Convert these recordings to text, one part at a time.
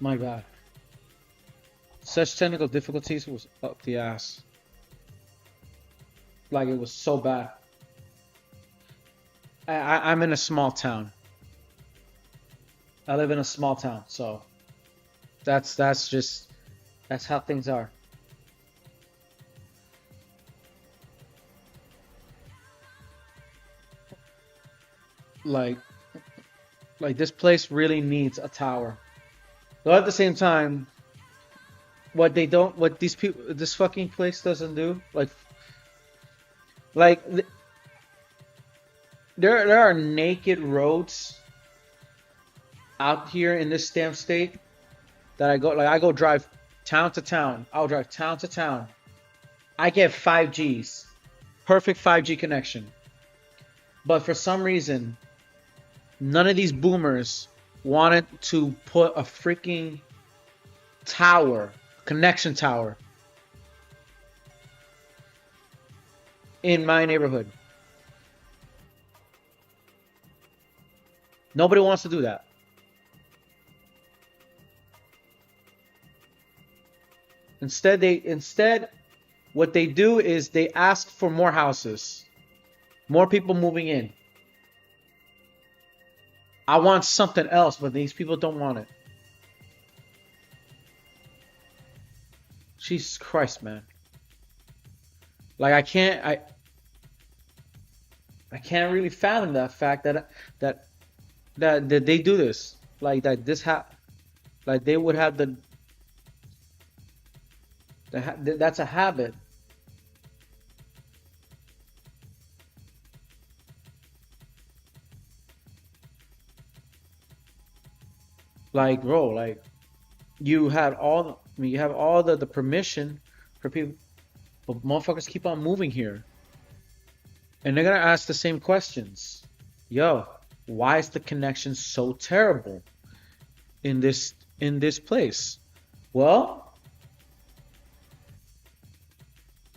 My God. Such technical difficulties was up the ass. Like it was so bad. I'm in a small town. I live in a small town, so that's just that's how things are. Like this place really needs a tower. Though at the same time, what these people, this fucking place doesn't do, like there are naked roads out here in this damn state that I go drive town to town. I'll drive town to town. I get 5Gs, perfect 5G connection. But for some reason, none of these boomers wanted to put a freaking tower, connection tower, in my neighborhood. Nobody wants to do that. Instead what they do is they ask for more houses, more people moving in. I want something else, but these people don't want it. Jesus Christ, man. Like I can't really fathom that fact that they do this. Like that like they would have that's a habit. Like, bro, like you had all I mean, you have all the permission for people, but motherfuckers keep on moving here. And they're gonna ask the same questions. Yo, why is the connection so terrible in this place? Well,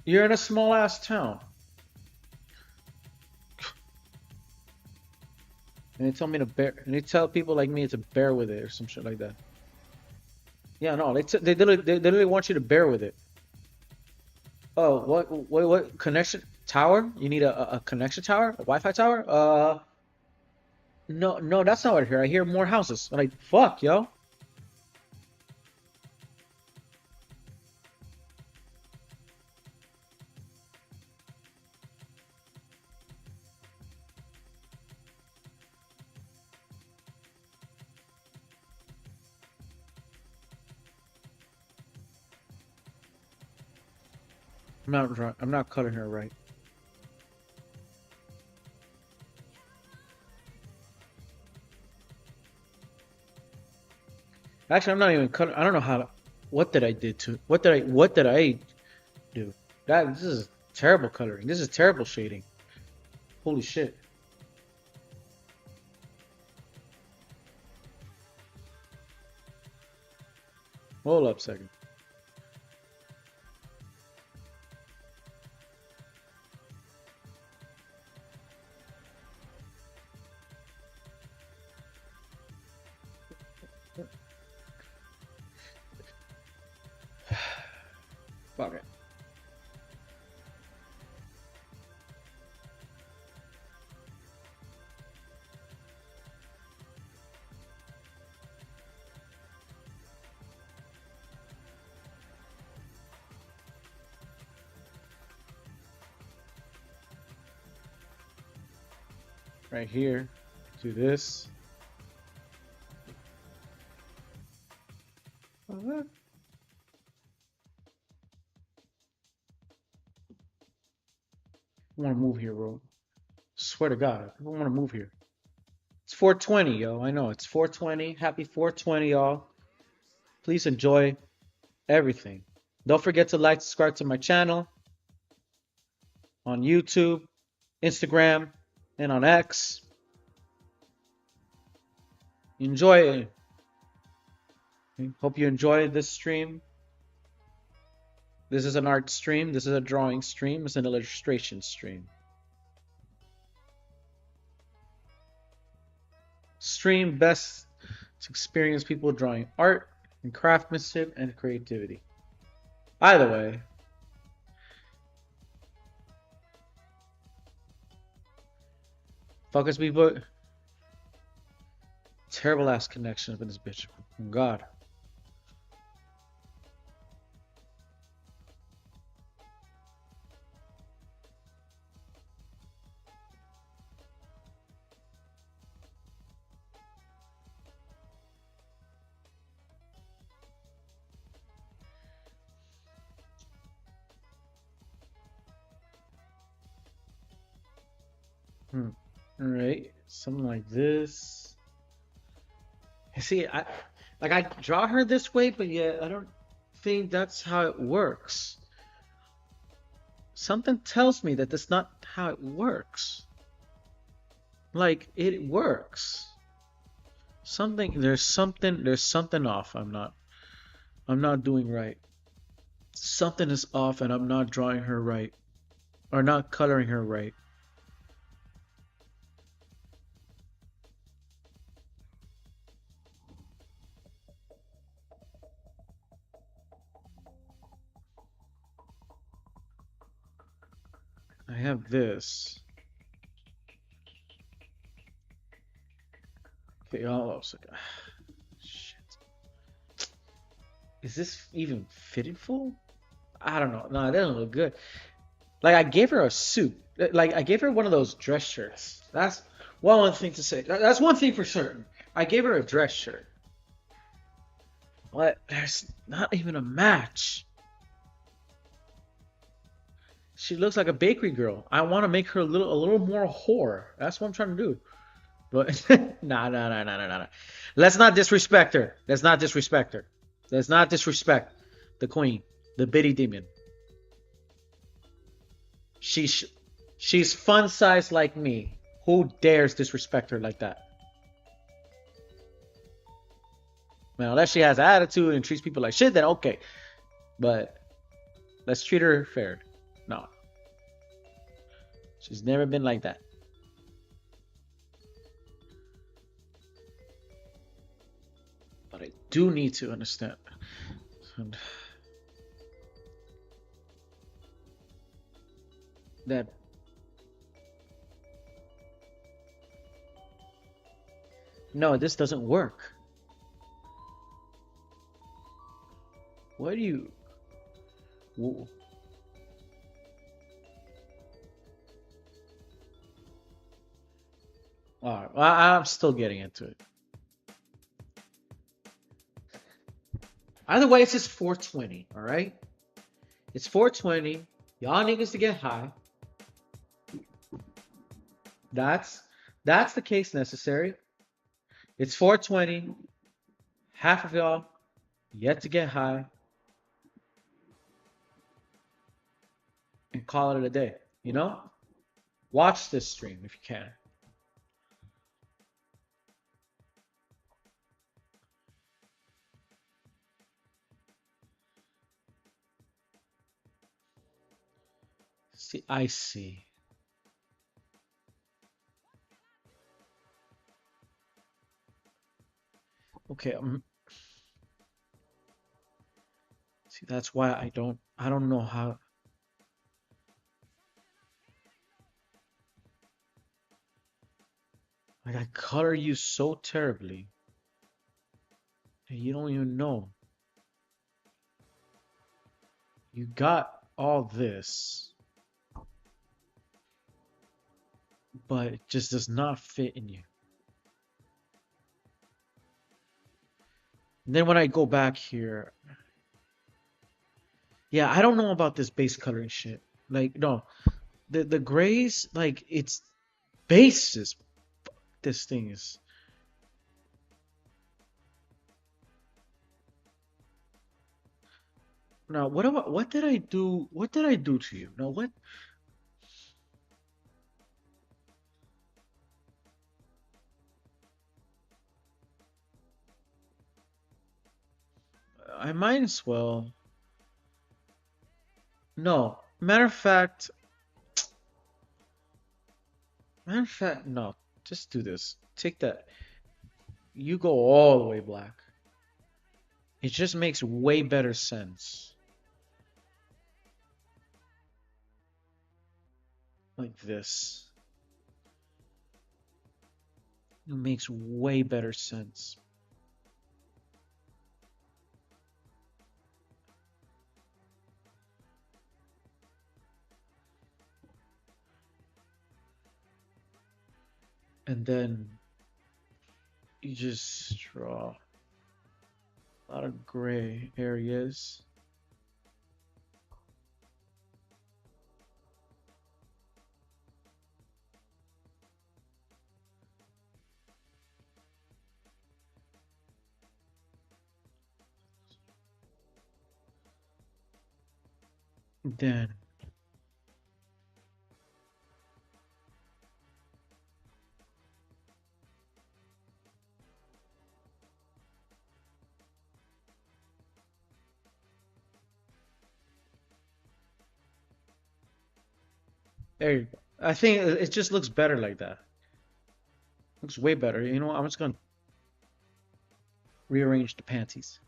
you're in a small ass town. And they tell me to bear and they tell people like me to bear with it or some shit like that. Yeah, no, they literally want you to bear with it. Oh, what connection tower? You need a connection tower? A Wi-Fi tower? No, that's not what I hear. I hear more houses. I'm like, fuck, yo. I'm not cutting her right. Actually, I'm not even cutting. I don't know how to. What did I did to? What did I do? This is terrible coloring. This is terrible shading. Holy shit. Hold up a second. Fuck it. Right here. Do this. I want to move here, bro. Swear to God, I want to move here. It's 420, yo. I know it's 420. Happy 420, y'all. Please enjoy everything. Don't forget to like, subscribe to my channel on YouTube, Instagram, and on X. Enjoy it. Hope you enjoy this stream. This is an art stream. This is a drawing stream. It's an illustration stream. Stream best to experience people drawing art, and craftsmanship and creativity. Either way, focus people. Terrible ass connection with this bitch. Oh, God. Hmm. All right, something like this. See, I draw her this way, but yeah, I don't think that's how it works. Something tells me that that's not how it works. Like it works. There's something off. I'm not doing right. Something is off and I'm not drawing her right or not coloring her right. I have this. Okay, oh, shit. Is this even fittingful? I don't know. No, it doesn't look good. Like I gave her a suit. Like I gave her one of those dress shirts. That's one thing to say. That's one thing for certain. I gave her a dress shirt. But there's not even a match. She looks like a bakery girl. I want to make her a little more whore. That's what I'm trying to do. But nah, nah, nah, nah, nah, nah. Let's not disrespect her. Let's not disrespect her. Let's not disrespect the queen, the bitty demon. She's she's fun sized like me. Who dares disrespect her like that? Now, unless she has attitude and treats people like shit, then okay. But let's treat her fair. No, she's never been like that. But I do need to understand. That no, this doesn't work. What do you? All right, I'm still getting into it. Either way, it's just 420. All right, it's 420. Y'all niggas to get high. That's that's the case necessary. It's 420. Half of y'all yet to get high and call it a day. You know? Watch this stream if you can. See, I see. Okay, see that's why I don't know how like I color you so terribly that you don't even know. You got all this, but it just does not fit in you. And then when I go back here, yeah, I don't know about this base coloring shit. Like, no, the grays, like it's bases. This thing is. Now, what did I do? What did I do to you? Now, what? I might as well. No, matter of fact, no. Just do this. Take that. You go all the way black. It just makes way better sense. Like this. It makes way better sense. And then you just draw a lot of gray areas. Then there you go. I think it just looks better like that. Looks way better. You know what? I'm just gonna rearrange the panties.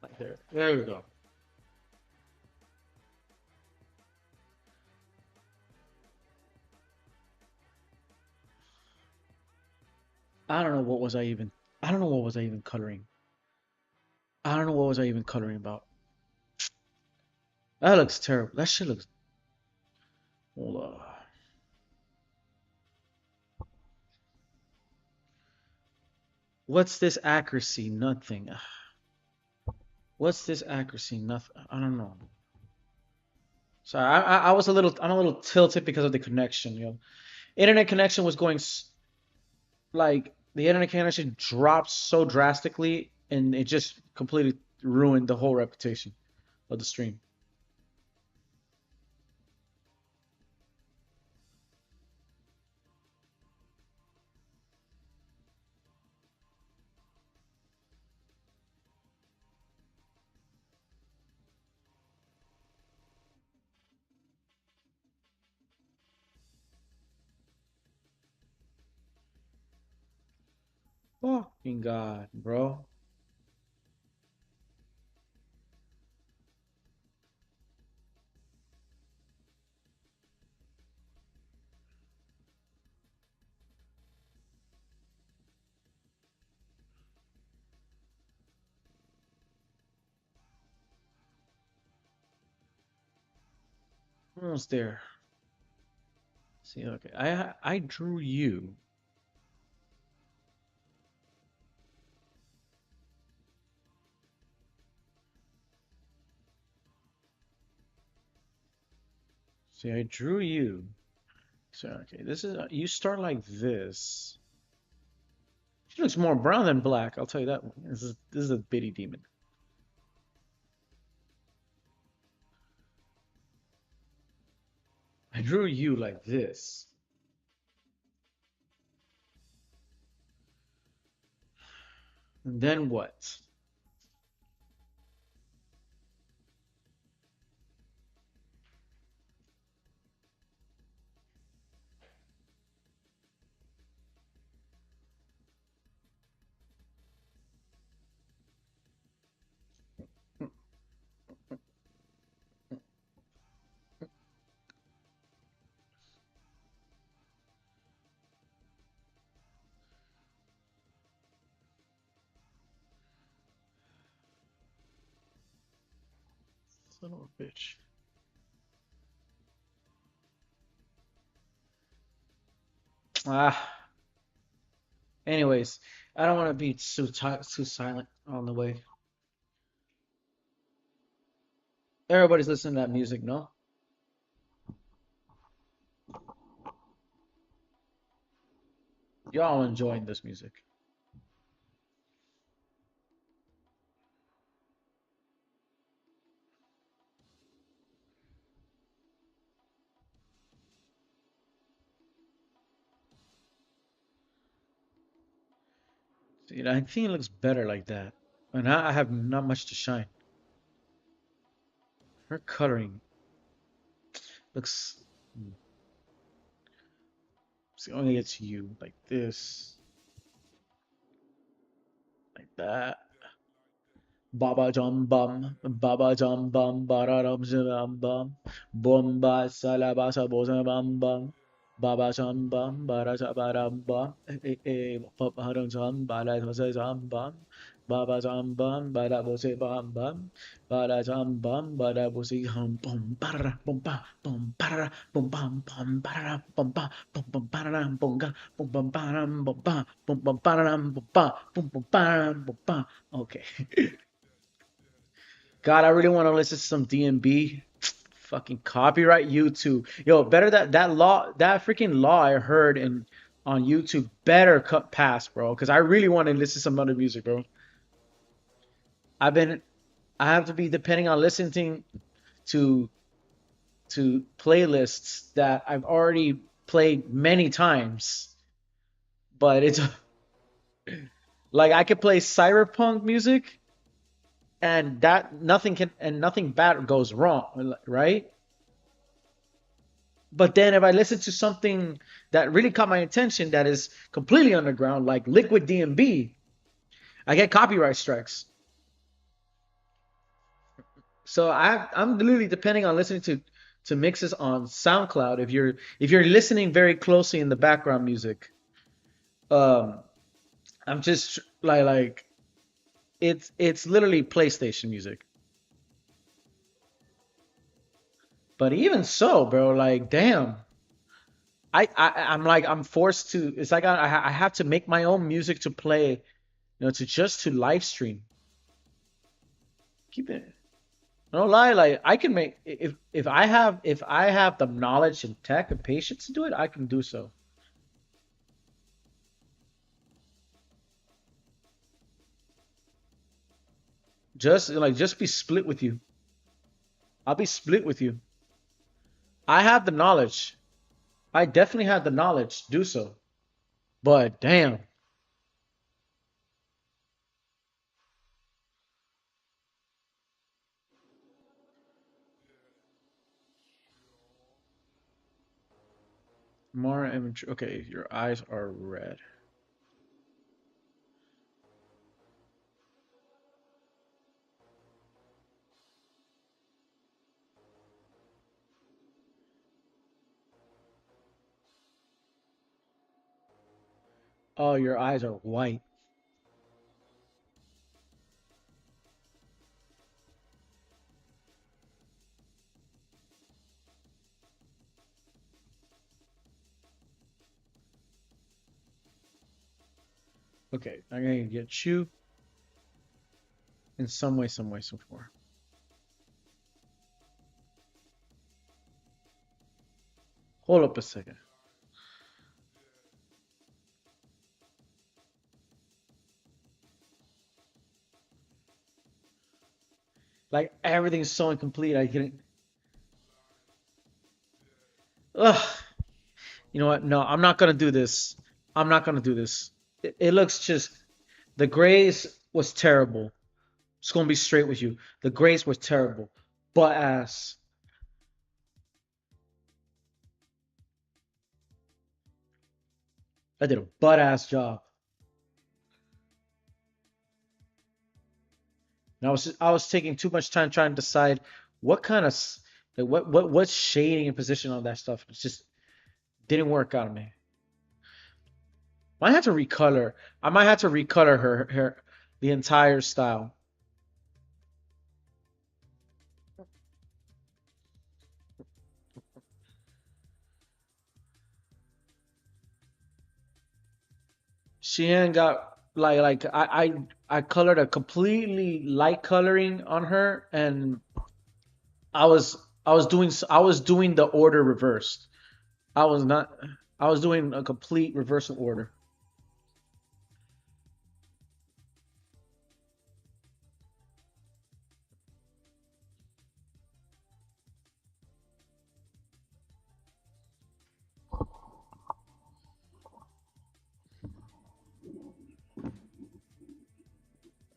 Like there. There we go. I don't know what was I even I don't know what was I even coloring. I don't know what was I even coloring about. That looks terrible. That shit looks hold on. What's this accuracy? Nothing. What's this accuracy? Nothing. I don't know. Sorry, I was a little I'm a little tilted because of the connection, yo. Internet connection was going like the internet connection dropped so drastically and it just completely ruined the whole reputation of the stream. Fucking God, bro. Almost there. See, okay. I drew you. See, I drew you. So okay, this is you start like this. She looks more brown than black. I'll tell you that one. This is a bitty demon. I drew you like this. And then what? Son of a bitch. Ah. Anyways, I don't want to be too silent on the way. Everybody's listening to that music, no? Y'all enjoying this music. See, I think it looks better like that. And I have not much to shine. Her coloring looks. It's only it's you like this, like that. Baba jum bum, bararam jam bum, bomba salabasa bosa bum bum, Baba jum bum, baraja baram bum, baram jum, bala jose jum bum, Baba jum bum, bala bose bum bum, bala jum bum, bala bose hum bum, barra bum ba, bum barra bum bum bum barra bum ba, bum baram bum ga, bum baram bum ba, bum baram bum ba, bum baram bum ba. Okay. God, I really want to listen to some DMB. Fucking copyright YouTube. Yo, better that freaking law I heard in on YouTube better cut pass, bro. Because I really want to listen to some other music, bro. I've been I have to be depending on listening to playlists that I've already played many times. But it's like I could play cyberpunk music and nothing bad goes wrong, right? But then if I listen to something that really caught my attention that is completely underground, like Liquid DMB, I get copyright strikes. So I'm literally depending on listening to mixes on SoundCloud. If you're listening very closely in the background music, um, I'm just like it's literally PlayStation music. But even so, bro, like damn, I'm like I'm forced to. It's like I have to make my own music to play, to live stream. Keep it. No lie, like I can make if I have the knowledge and tech and patience to do it, I can do so. Just be split with you. I'll be split with you. I have the knowledge. I definitely have the knowledge to do so. But damn, more image. Okay, your eyes are red. Oh, your eyes are white. Okay, I'm gonna get you in some way, some form. Hold up a second. Like everything's so incomplete. I couldn't. Ugh. You know what? No, I'm not gonna do this. I'm not gonna do this. It looks just the grays was terrible. Just gonna be straight with you. The grays was terrible. Butt ass. I did a butt ass job. And I was taking too much time trying to decide what kind of like what shading and position on that stuff. It just didn't work out on me. I might have to recolor. I might have to recolor her the entire style. She ain't got I colored a completely light coloring on her, and I was I was doing the order reversed. I was not I was doing a complete reversal order.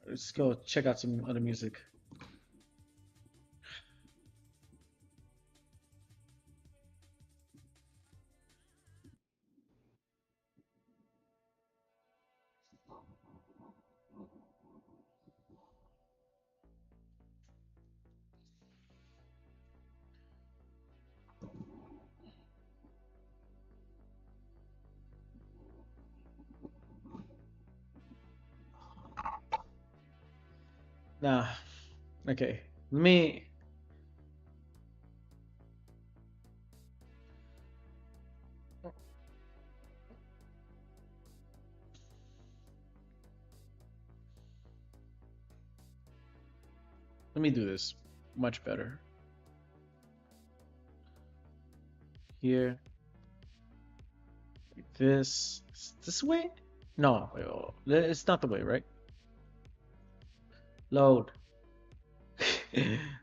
Let's go check out some other music. Nah. Okay. Let me do this much better. Here. This way? No, it's not the way, right? Load.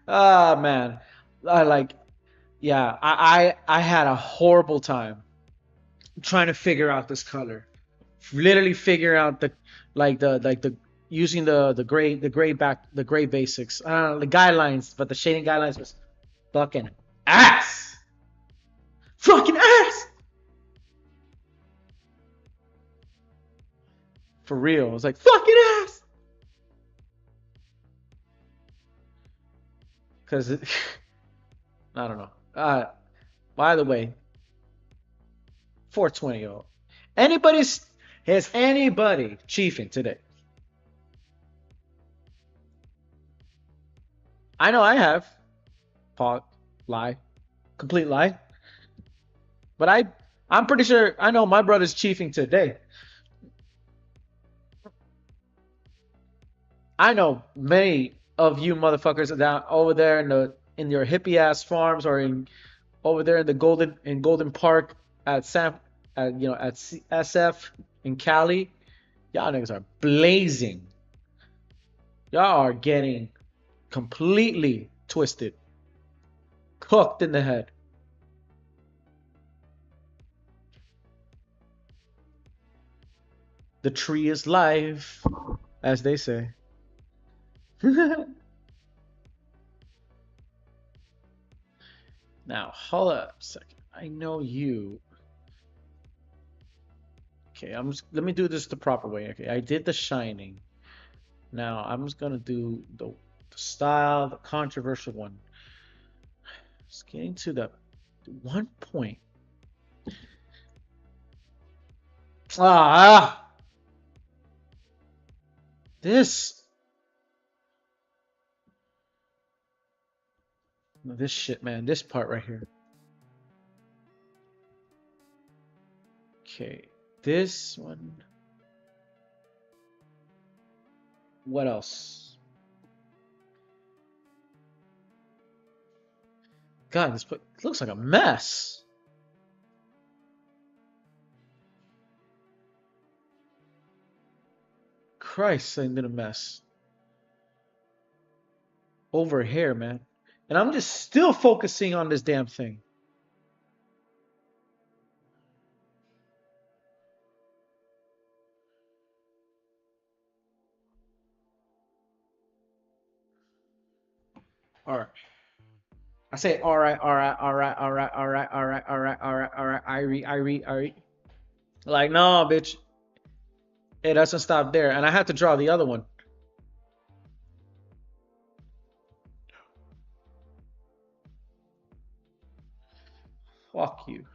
Ah, man. I like, yeah, I had a horrible time trying to figure out this color. Literally figure out the using the gray basics. I don't know, the guidelines, but the shading guidelines was fucking ass. Fucking ass. For real. I was like, fucking ass. Cause I don't know. By the way, 420. Oh, anybody's has anybody chiefing today? I know I have. Pog, lie, complete lie. But I'm pretty sure I know my brother's chiefing today. I know many of you motherfuckers are down over there in your hippie ass farms or in over there in the Golden Park at Sam at at SF in Cali. Y'all niggas are blazing. Y'all are getting completely twisted, cooked in the head. The tree is life, as they say. Now, hold up a second. I know you. Okay, let me do this the proper way. Okay, I did the shining. Now I'm just gonna do the style, the controversial one. Just getting to the one point. Ah, this shit, man. This part right here. Okay, this one. What else? God, this looks like a mess. Christ, I did a mess. Over here, man. And I'm just still focusing on this damn thing. All right. I say all right, all right, all right, all right, all right, all right, all right, all right, all right. I read. Like, no, bitch. It doesn't stop there. And I had to draw the other one. Fuck you.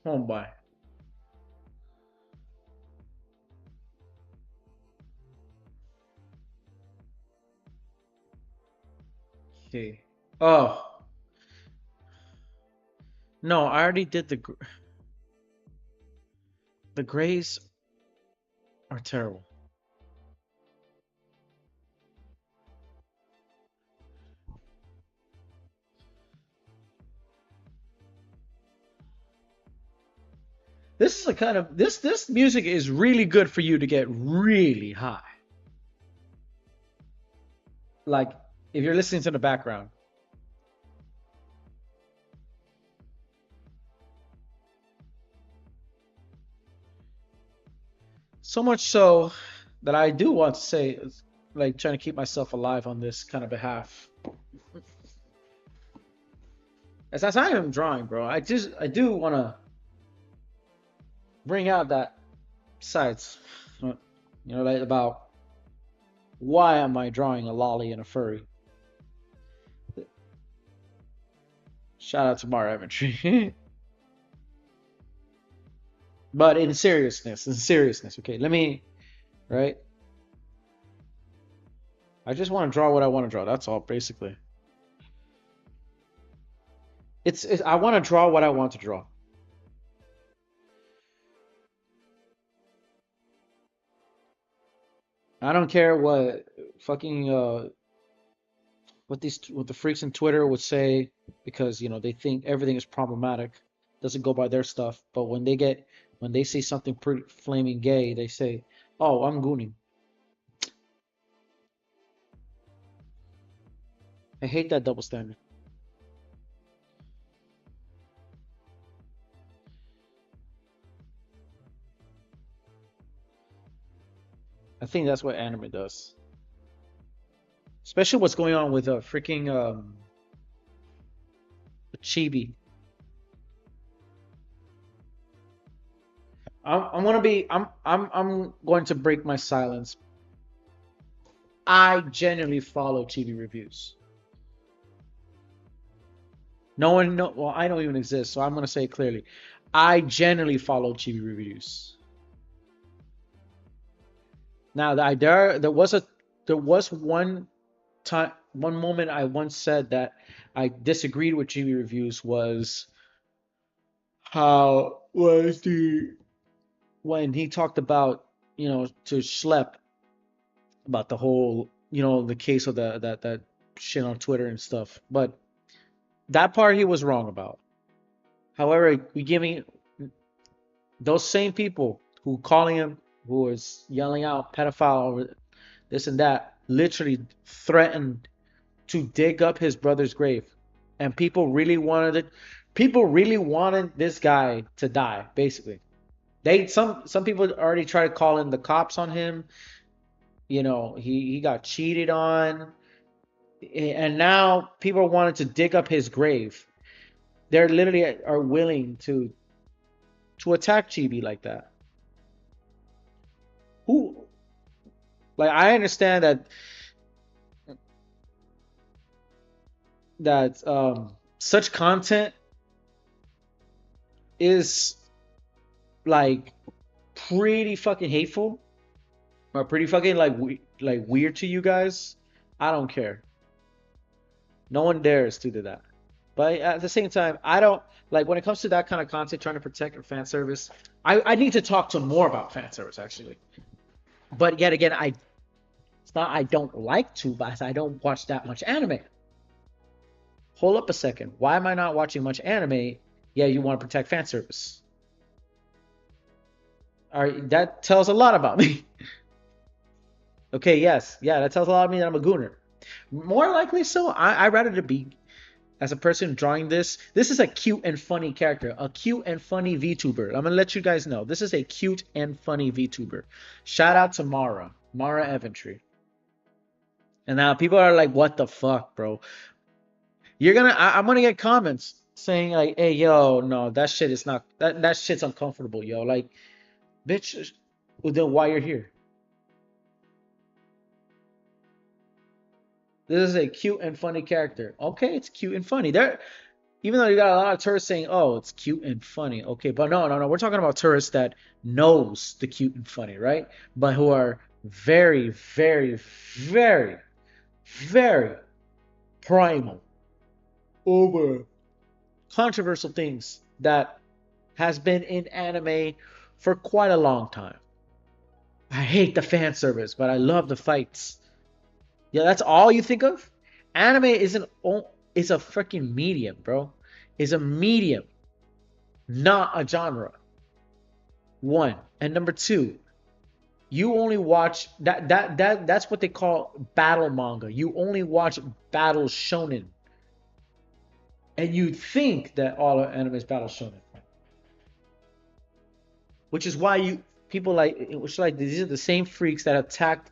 Homeboy. Okay. Oh. No, I already did the grays are terrible. This is a kind of this music is really good for you to get really high. Like if you're listening to the background. So much so that I do want to say, like, trying to keep myself alive on this kind of behalf. As I am drawing, bro, I do want to bring out that sides. You know, like about why am I drawing a lolly and a furry? Shout out to Mara Eventry. But in seriousness, okay, let me, right? I just want to draw what I want to draw. That's all, basically. It's I want to draw what I want to draw. I don't care what fucking what the freaks in Twitter would say because they think everything is problematic. Doesn't go by their stuff. But when they say something pretty flaming gay, they say, "Oh, I'm gooning." I hate that double standard. I think that's what anime does. Especially what's going on with freaking chibi. I'm gonna be I'm going to break my silence. I genuinely follow chibi reviews. No one know well, I don't even exist, so I'm gonna say it clearly. I genuinely follow chibi reviews. Now there was one moment I once said that I disagreed with chibi reviews was how was the when he talked about to Schlep about the whole the case of that shit on Twitter and stuff. But that part he was wrong about. However, we giving those same people who calling him who was yelling out pedophile or this and that literally threatened to dig up his brother's grave, and people really wanted this guy to die. Basically, some people already tried calling the cops on him. He got cheated on, and now people wanted to dig up his grave. They're literally are willing to attack Chibi like that. Who like I understand that such content is like pretty fucking hateful or pretty fucking like weird to you guys. I don't care. No one dares to do that. But at the same time, I don't like when it comes to that kind of content, trying to protect your fan service. I need to talk to more about fan service actually. But yet again, it's not I don't like to, but I don't watch that much anime. Hold up a second. Why am I not watching much anime? Yeah, you want to protect fan service. All right, that tells a lot about me. Okay, yes, yeah, that tells a lot of me that I'm a gooner. More likely so, I rather to be as a person drawing this. This is a cute and funny character, a cute and funny VTuber. I'm gonna let you guys know this is a cute and funny VTuber. Shout out to Mara Eventry. And now people are like, "What the fuck, bro?" I'm gonna get comments saying like, "Hey, yo, no, that shit is not that shit's uncomfortable, yo." Like, bitch, well, then why you're here? This is a cute and funny character. Okay, it's cute and funny. Even though you got a lot of tourists saying, "Oh, it's cute and funny." Okay, but no, no, no. We're talking about tourists that knows the cute and funny, right? But who are very, very, very, very primal over controversial things that has been in anime for quite a long time. I hate the fan service, but I love the fights. Yeah, that's all you think of? Anime is a freaking medium, bro. Is a medium, not a genre. One. And number two, you only watch that's what they call battle manga. You only watch battle shonen. And you think that all anime is battle shonen. Which is why these are the same freaks that attacked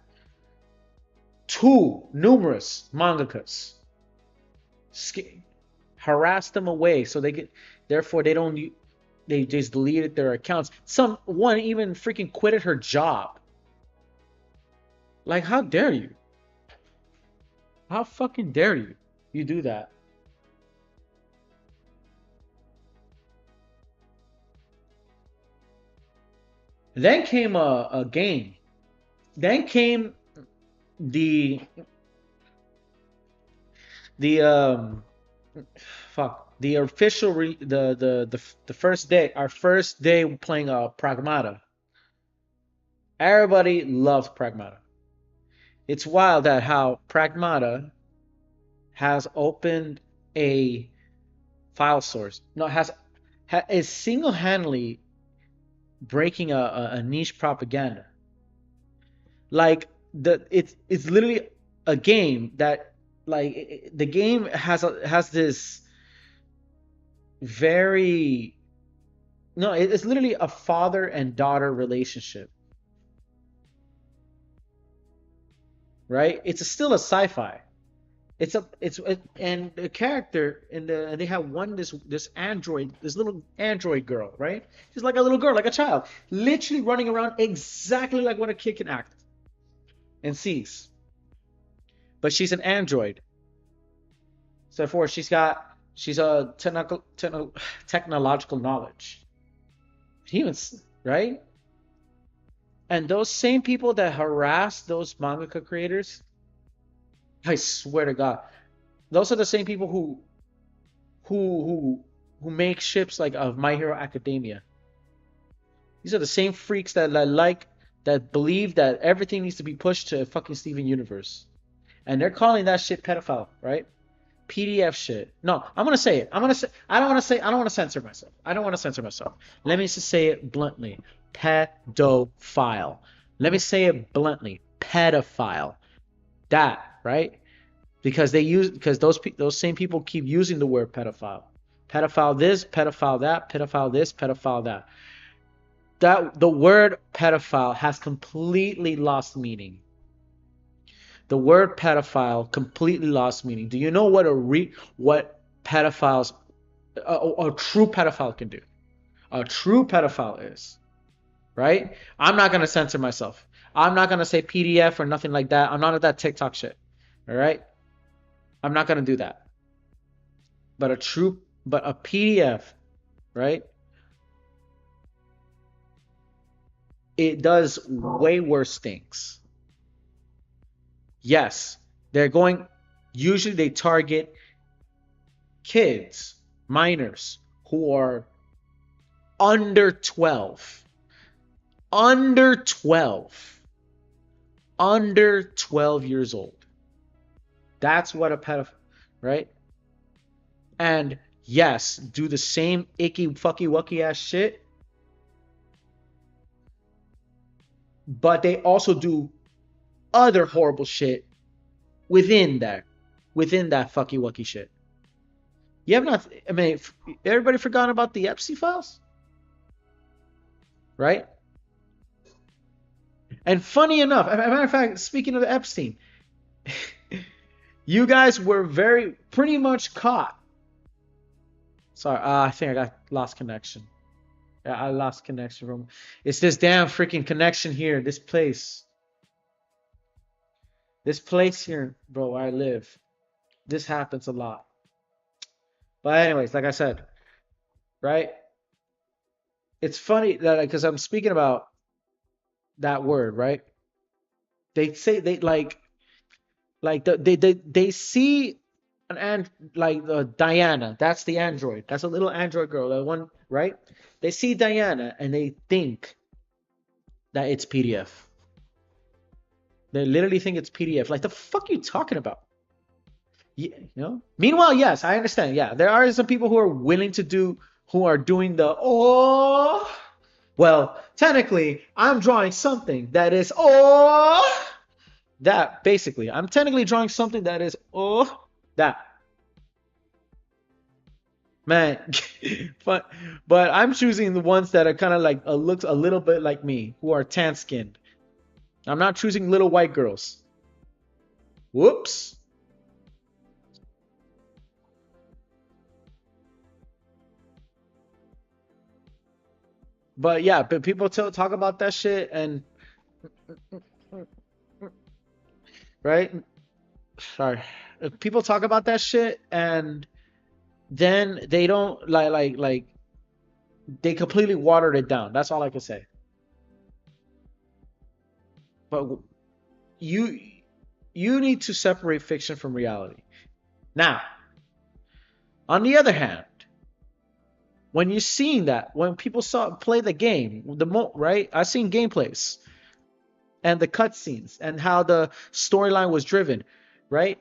numerous mangakas, harassed them away so they get therefore they just deleted their accounts. One even freaking quitted her job Like, how dare you? How fucking dare you? You do that. Then came a game. Then came the the fuck the official the first day, our first day playing Pragmata. Everybody loves Pragmata. It's wild that how Pragmata has opened a file source. No, is single-handedly breaking a niche propaganda. Like it's literally a game that like the game has this very no, it's literally a father and daughter relationship, right? It's still a sci-fi. And the character in the and they have one this android, this little android girl, right? She's like a little girl, like a child, literally running around exactly like what a kid can act and sees. But she's an android, so therefore she's a technological knowledge. Humans, right? And those same people that harass those mangaka creators, I swear to God, those are the same people who who who make ships like of My Hero Academia. These are the same freaks that believe that everything needs to be pushed to fucking Steven Universe, and they're calling that shit pedophile, right? PDF shit. No, I'm gonna say it. I'm gonna say. I don't want to say. I don't want to censor myself. I don't want to censor myself. Let me just say it bluntly. Pedophile. Let me say it bluntly. Pedophile. That right? Because those same people keep using the word pedophile. Pedophile this, pedophile that, pedophile this, pedophile that. That the word pedophile has completely lost meaning. The word pedophile completely lost meaning. Do you know what pedophiles a true pedophile can do? A true pedophile is, right? I'm not gonna censor myself. I'm not gonna say PDF or nothing like that. I'm not at that TikTok shit. All right? I'm not gonna do that. But a PDF, right? It does way worse things. Yes, they're going. Usually, they target kids, minors who are under 12, under 12, under 12 years old. That's what a pedophile, right? And yes, do the same icky fucky wucky ass shit, but they also do other horrible shit within that, within that fucky wucky shit. You have not. I mean, everybody forgotten about the Epstein files, right? And funny enough, as a matter of fact, speaking of Epstein, you guys were very pretty much caught. Sorry, I think I got lost connection. Yeah, I lost connection from. It's this damn freaking connection here. This place here, bro, where I live. This happens a lot. But anyways, like I said, right? It's funny that because I'm speaking about that word, right? They say they they see an and like Diana. That's the android. That's a little android girl. The one, right? They see Diana and they think that it's PDF. They literally think it's PDF. Like the fuck are you talking about? You know. Meanwhile, yes, I understand. Yeah, there are some people who are willing to do who are doing the oh. Well, technically, I'm drawing something that is oh that basically. I'm technically drawing something that is oh that man. but I'm choosing the ones that are kind of like looks a little bit like me, who are tan skinned. I'm not choosing little white girls. Whoops. But yeah, but people talk about that shit, and right? Sorry. People talk about that shit and then they don't like they completely watered it down. That's all I can say. But you you need to separate fiction from reality. Now, on the other hand, when you're seeing that, when people saw play the game, right? I've seen gameplays and the cutscenes and how the storyline was driven, right?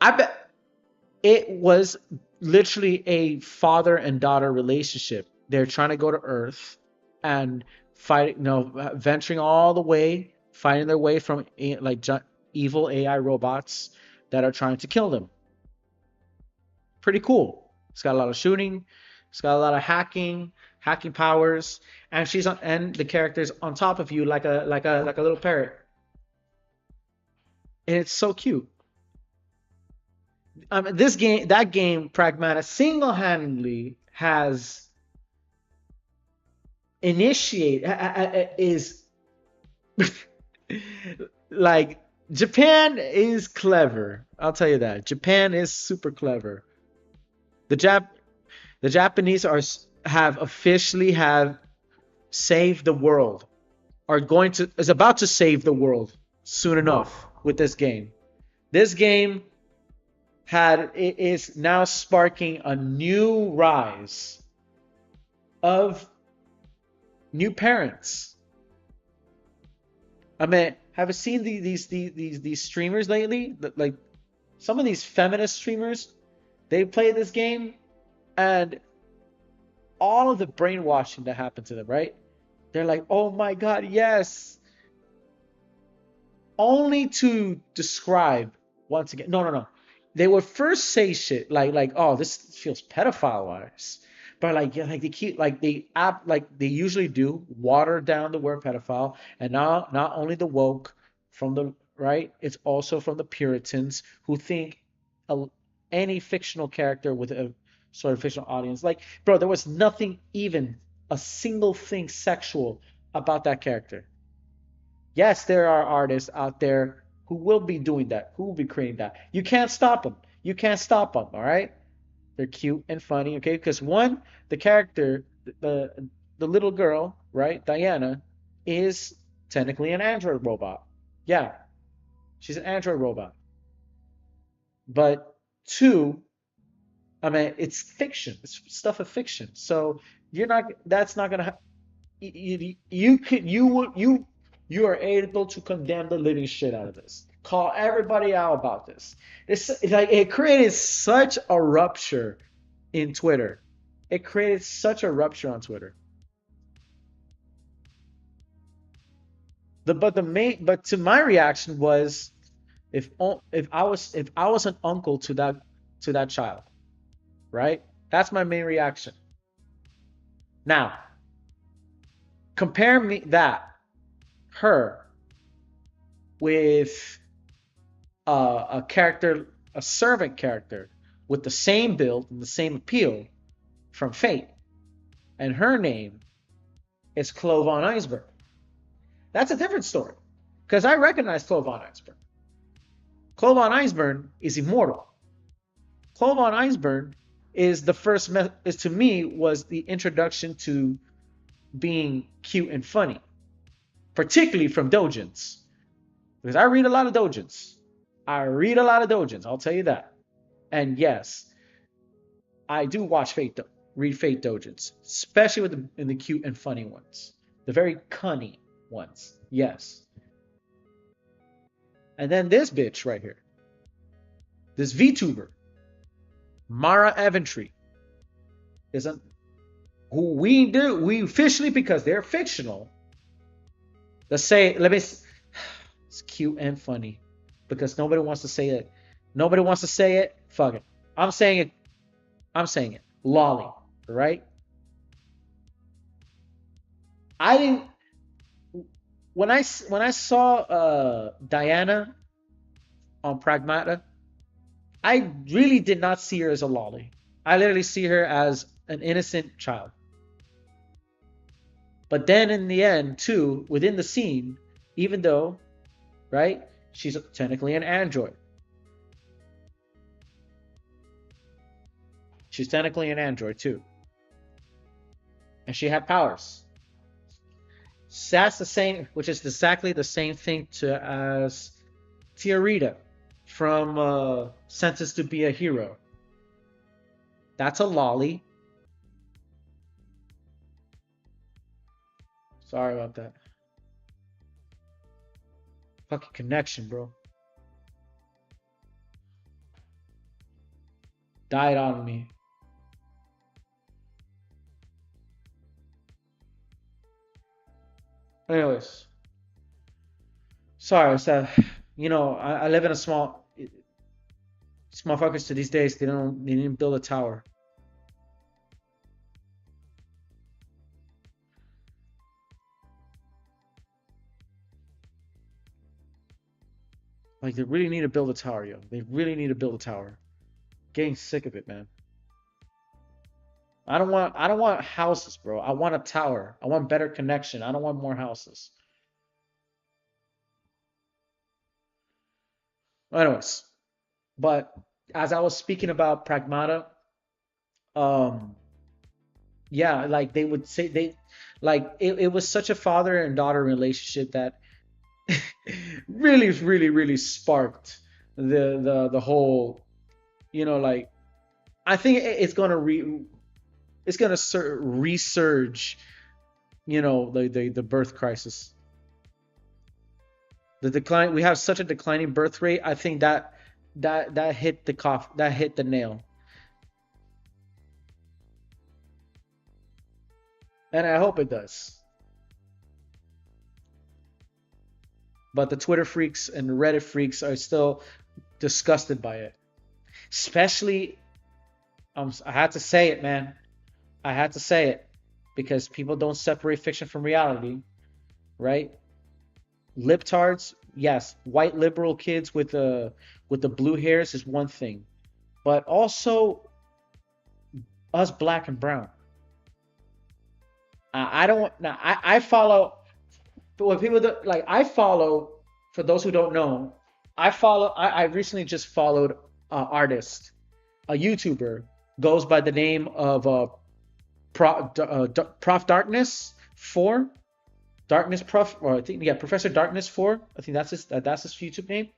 I bet it was literally a father and daughter relationship. They're trying to go to Earth and fight, venturing all the way, fighting their way from like evil AI robots that are trying to kill them. Pretty cool. It's got a lot of shooting. It's got a lot of hacking powers, and the character's on top of you like a little parrot, and it's so cute. That game, Pragmata single-handedly has is like Japan is clever. I'll tell you that. Japan is super clever. The Jap the Japanese have officially have saved the world. Are going to is about to save the world soon enough with this game. This game it is now sparking a new rise of new parents. I mean, have you seen these streamers lately? Like some of these feminist streamers, they play this game, and all of the brainwashing that happened to them, right? They're like, "Oh my God, yes!" Only to describe once again. No, no, no. They would first say shit like, "Oh, this feels pedophile wise," but like, yeah, like they keep like they usually do water down the word pedophile, and now not only the woke from the right, it's also from the Puritans who think a, any fictional character with a sort of fictional audience, like, bro, there was nothing even a single thing sexual about that character. Yes, there are artists out there who will be doing that, who will be creating that. You can't stop them. You can't stop them, all right? They're cute and funny, okay? Because one, the character, the little girl, right, Diana, is technically an android robot. Yeah, she's an android robot. But two, I mean, it's fiction. It's stuff of fiction. So you're not. That's not gonna. You could. You would. You are able to condemn the living shit out of this. Call everybody out about this. It's like it created such a rupture in Twitter. It created such a rupture on Twitter. But to my reaction was if I was an uncle to that child, right? That's my main reaction. Now, compare me that her with a character, a servant character with the same build and the same appeal from Fate, and her name is Clove on Iceberg. That's a different story because I recognize Clove on Iceberg. Clove on Iceberg is immortal. Clove on Iceberg is the first is to me was the introduction to being cute and funny, particularly from dojins, because I read a lot of dojins. I read a lot of dojins. I'll tell you that. And yes, I do watch read Fate dojins, especially with in the cute and funny ones, the very cunning ones. Yes. And then this bitch right here, this VTuber, Mara Eventry, is a who we officially, because they're fictional. Let's say it's cute and funny because nobody wants to say it. Nobody wants to say it. Fuck it. I'm saying it. I'm saying it. Loli, right? I didn't when I saw Diana on Pragmata, I really did not see her as a lolly. I literally see her as an innocent child. But then in the end, too, within the scene, even though, right, She's technically an android. She's technically an android too, and she had powers. So that's the same, which is exactly the same thing to as Tiarita from Sentenced to Be a Hero. That's a lolly. Sorry about that. Fucking connection, bro. Died on me. Anyways, sorry. So, I live in a small fuckers to these days. They didn't build a tower. Like they really need to build a tower, yo. They really need to build a tower. Getting sick of it, man. I don't want houses, bro. I want a tower. I want better connection. I don't want more houses. Anyways, but as I was speaking about Pragmata, um, yeah, like they would say it was such a father and daughter relationship that really, really, really sparked the whole, like I think it's gonna resurge, the birth crisis, the decline. We have such a declining birth rate. I think that hit the that hit the nail, and I hope it does. But the Twitter freaks and the Reddit freaks are still disgusted by it. Especially, I had to say it, man. I had to say it because people don't separate fiction from reality, right? Libtards, yes, white liberal kids with the blue hairs is one thing, but also us black and brown. I don't now. I follow. But what people do, like, I follow. For those who don't know, I follow. I recently just followed artist, a YouTuber, goes by the name of Prof Darkness 4, Darkness Prof, or I think, yeah, Professor Darkness 4. I think that's his YouTube name,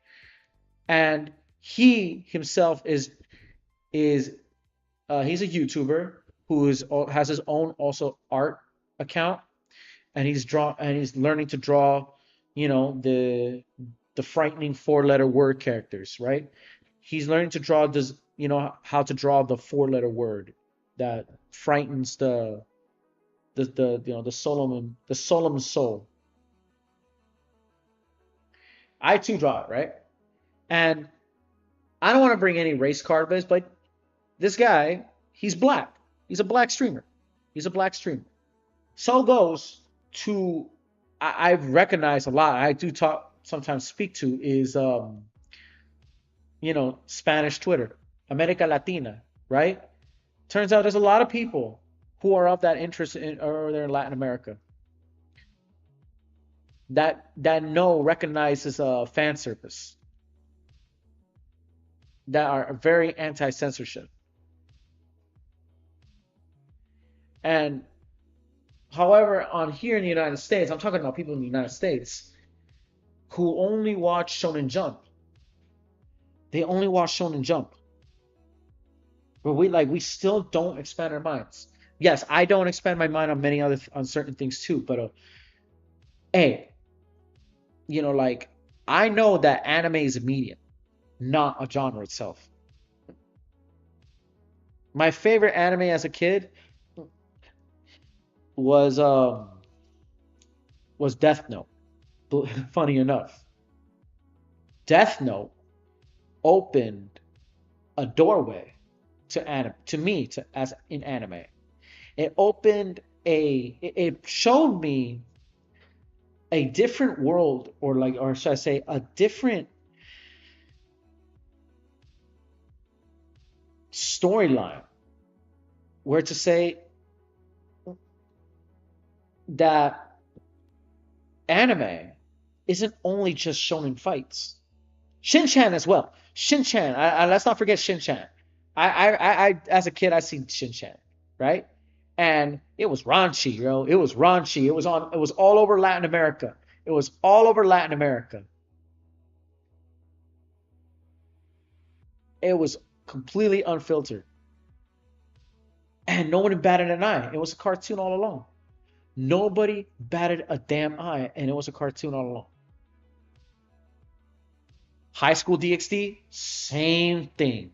and he himself is he's a YouTuber who has his own also art account, and he's learning to draw, the frightening four-letter word characters, right? He's learning to draw this, how to draw the four-letter word that frightens the Solomon soul. I too draw it, right? And I don't want to bring any race card, but this guy, he's black. He's a black streamer. He's a black streamer. So goes to I've recognized a lot. I do talk sometimes speak to is Spanish Twitter, America Latina, right? Turns out there's a lot of people who are of that interest in or they're in Latin America that know recognizes fan service that are very anti censorship. And however, on here in the United States, I'm talking about people in the United States who only watch Shonen Jump. They only watch Shonen Jump. But we still don't expand our minds. Yes, I don't expand my mind on many other on certain things too, but hey, like I know that anime is a medium, not a genre itself. My favorite anime as a kid was um was Death Note. Funny enough, Death Note opened a doorway to me to as in anime. It opened it showed me a different world, or should I say a different storyline, where to say that anime isn't only just shonen fights. Shin-chan as well. Shin-chan. Let's not forget Shin-chan. As a kid, I seen Shin-chan, right? And it was raunchy, bro. It was raunchy. It was on. It was all over Latin America. It was all over Latin America. It was completely unfiltered, and no one batted an eye. It was a cartoon all along. Nobody batted a damn eye, and it was a cartoon all along. High School DxD, same thing.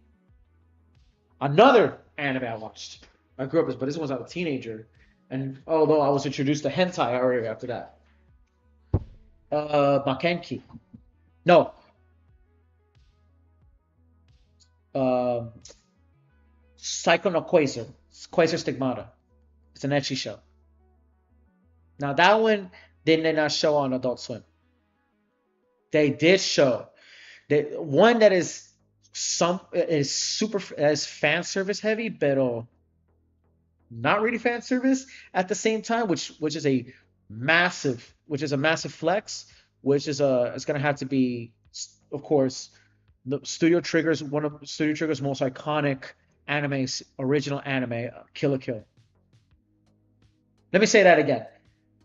Another anime I watched. I grew up as, but this was as a teenager, and although I was introduced to hentai already after that. Makenki. No. Uh, Psycho no Quasar. Quasar Stigmata. It's an ecchi show. Now that one did they not show on Adult Swim. They did show. One that is super as fan service heavy, but not really fan service at the same time, which is a massive flex, which is it's gonna have to be, of course, the Studio Trigger's one of Studio Trigger's most iconic animes, original anime, Kill la Kill. Let me say that again.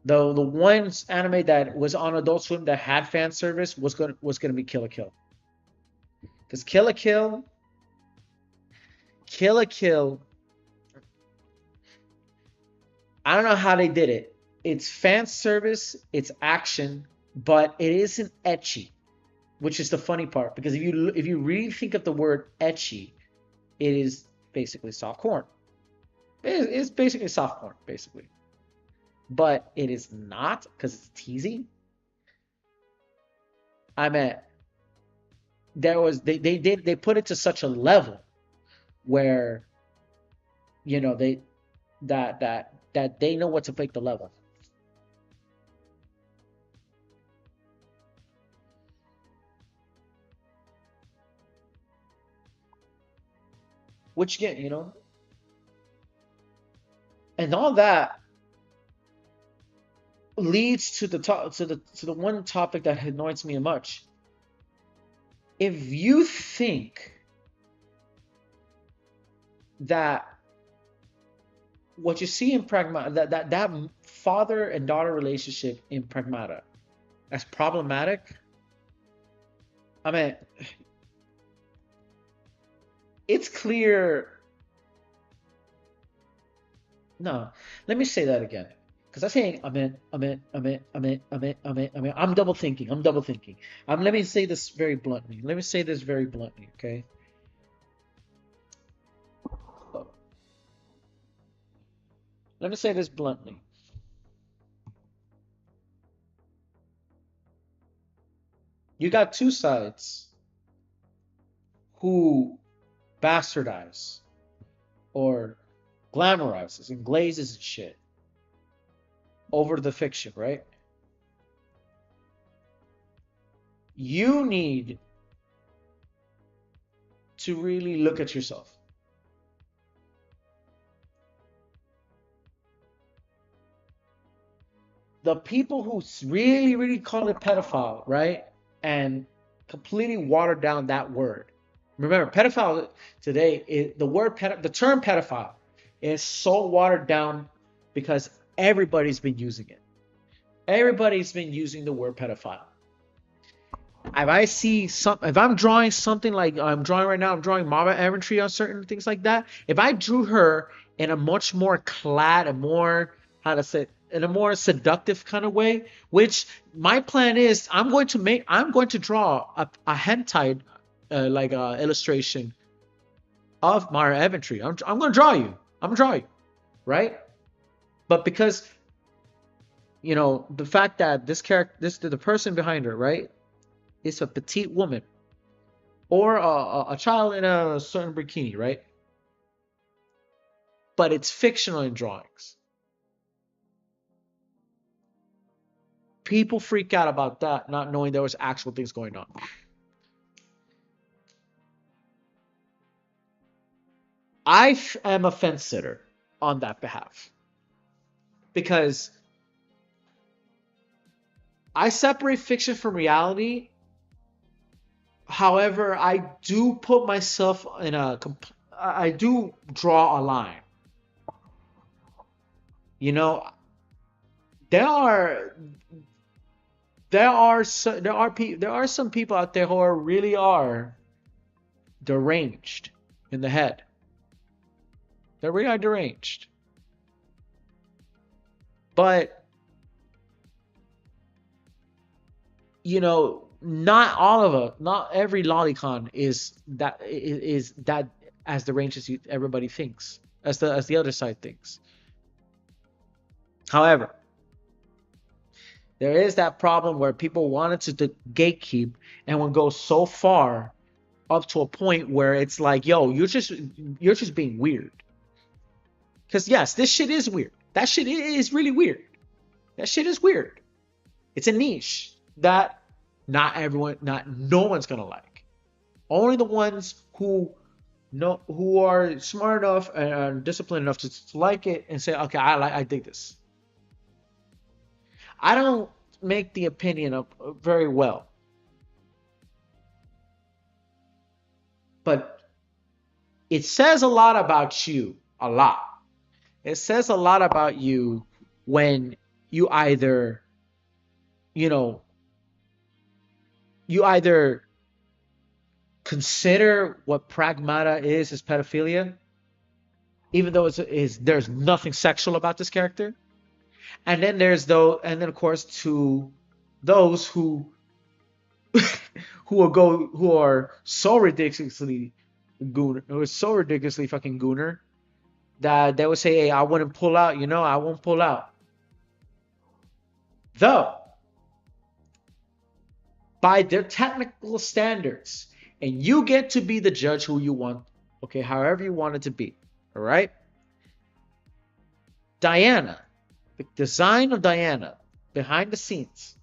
The one anime that was on Adult Swim that had fan service was gonna be Kill la Kill. Because Kill la Kill, I don't know how they did it. It's fan service, it's action, but it isn't ecchi, which is the funny part. Because if you really think of the word ecchi, it is basically soft porn. It's basically soft porn, basically. But it is not because it's teasing. I mean, they put it to such a level where they that they know what to make the level. Which again, and all that leads to the one topic that annoys me much. If you think that what you see in Pragmata, that father and daughter relationship in Pragmata, as problematic, I mean, it's clear. No, let me say that again. Because I'm saying, I'm double thinking. I'm double thinking. Let me say this very bluntly. Okay? Let me say this bluntly. You got two sides who bastardize or glamorizes and glazes and shit over the fiction, right? You need to really look at yourself. The people who really, really call it pedophile, right? And completely water down that word. Remember, pedophile today, the term pedophile is so watered down because everybody's been using it. Everybody's been using the word pedophile. If I'm drawing something like I'm drawing right now, I'm drawing Mama Eventry on certain things like that. If I drew her in a much more clad and more, how to say, in a more seductive kind of way, which my plan is, I'm going to draw a hentai illustration of Mara Eventry. I'm going to draw you. I'm going to draw you, right? But because the fact that the person behind her, right, is a petite woman or a child in a certain bikini, right? But it's fictional in drawings. People freak out about that, not knowing there was actual things going on. I am a fence sitter on that behalf because I separate fiction from reality However, I do put myself in I do draw a line. You know, there are there are some people out there who are really are deranged in the head. They really are deranged. But not all of us, not every lolicon is that as deranged as everybody thinks, as the other side thinks. However, there is that problem where people wanted to gatekeep and would go so far up to a point where it's like, yo, you're just being weird. Because yes, this shit is weird. That shit is really weird. That shit is weird. It's a niche that not no one's gonna like. Only the ones who are smart enough and disciplined enough to like it and say, okay, I dig this. I don't make the opinion of very well, but it says a lot about you. A lot. It says a lot about you when you either, you know, you either consider what pragmata is as pedophilia, even though there's nothing sexual about this character, and then and then of course to those who who are so ridiculously who are so ridiculously fucking gooner that they would say, "Hey, I wouldn't pull out," I won't pull out. Though, by their technical standards, and you get to be the judge who you want, okay, however you want it to be, all right? Diana, the design of Diana behind the scenes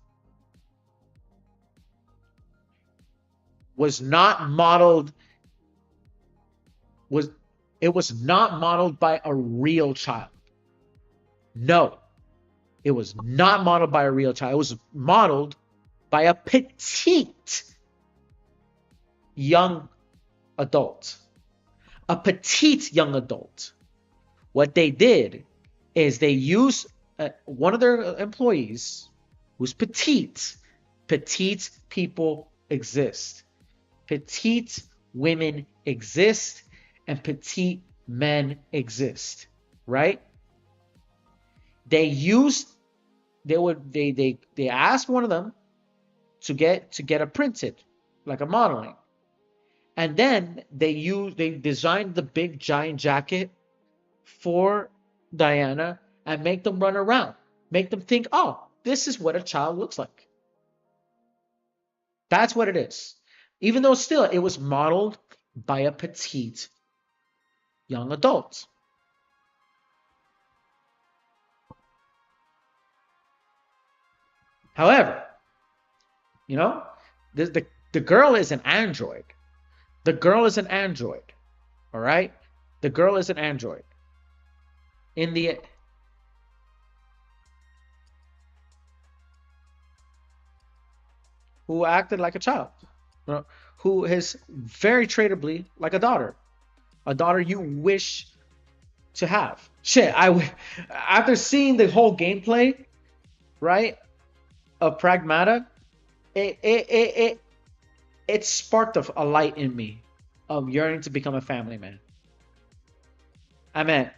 was not modeled was it was not modeled by a real child. No, it was not modeled by a real child. It was modeled by a petite young adult. A petite young adult. What they did is they used one of their employees who's petite. Petite people exist. Petite women exist and petite men exist, right? They asked one of them to get it printed, like a modeling. And then they designed the big giant jacket for Diana and make them run around. Make them think, oh, this is what a child looks like. That's what it is. Even though still it was modeled by a petite young adult. However, the girl is an android. The girl is an android. All right? The girl is an android. In the who acted like a child. Who is very tradably like a daughter you wish to have. Shit, after seeing the whole gameplay, right, of Pragmata, it sparked a light in me of yearning to become a family man. I mean,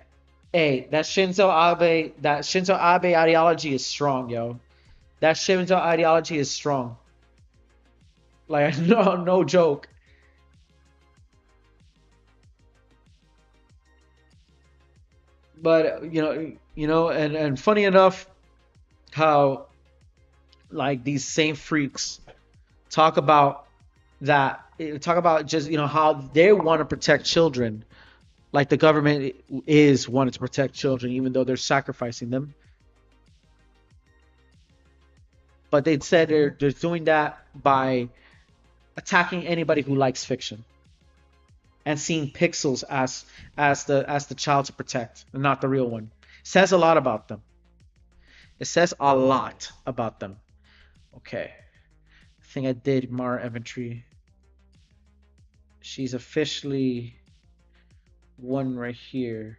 hey, that Shinzo Abe ideology is strong, yo. That Shinzo ideology is strong. Like no joke. But and funny enough, how like these same freaks talk about talk about just how they want to protect children, like the government is wanting to protect children even though they're sacrificing them. But they said they're doing that by attacking anybody who likes fiction and seeing pixels as the child to protect and not the real one. Says a lot about them. It says a lot about them. Okay. I think I did Mara inventory. She's officially one right here.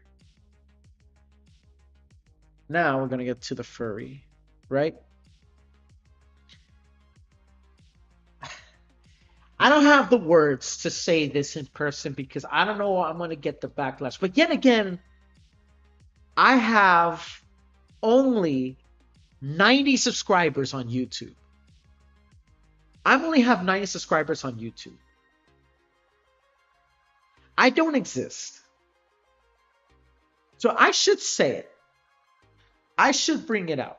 Now we're gonna get to the furry, right? I don't have the words to say this in person because I don't know I'm gonna get the backlash. But yet again, I have only 90 subscribers on YouTube. I only have 90 subscribers on YouTube. I don't exist. So I should say it. I should bring it out.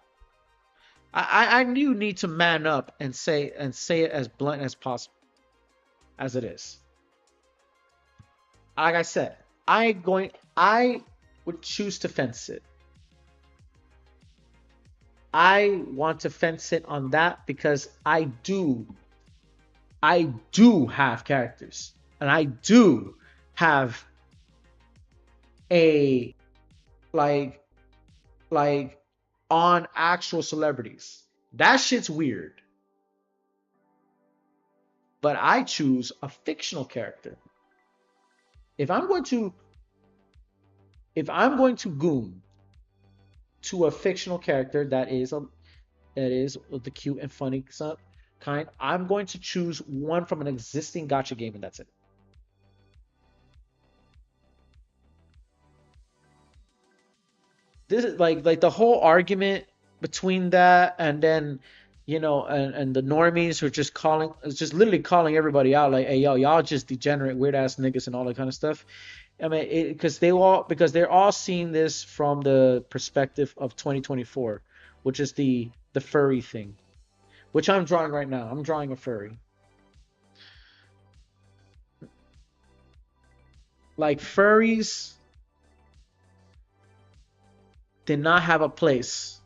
I do need to man up and say it as blunt as possible, as it is. Like I said, I would choose to fence it. I want to fence it on that because I do have characters, and I do have a like on actual celebrities. That shit's weird. But I choose a fictional character. If I'm going to goon to a fictional character that is the cute and funny kind, I'm going to choose one from an existing gacha game, and that's it. This is like the whole argument between that and then and the normies who are just literally calling everybody out like, hey yo, y'all just degenerate weird ass niggas and all that kind of stuff. I mean, because they're all seeing this from the perspective of 2024, which is the furry thing, which I'm drawing right now. I'm drawing a furry. Like, furries did not have a place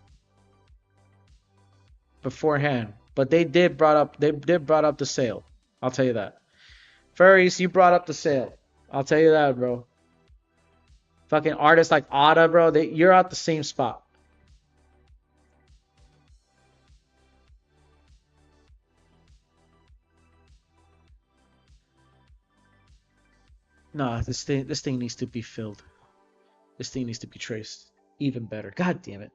beforehand, but they did brought up the sale. I'll tell you that. Furries, you brought up the sale. I'll tell you that, bro. Fucking artists like Ada, bro, you're at the same spot. Nah, this thing needs to be filled. This thing needs to be traced. Even better. God damn it.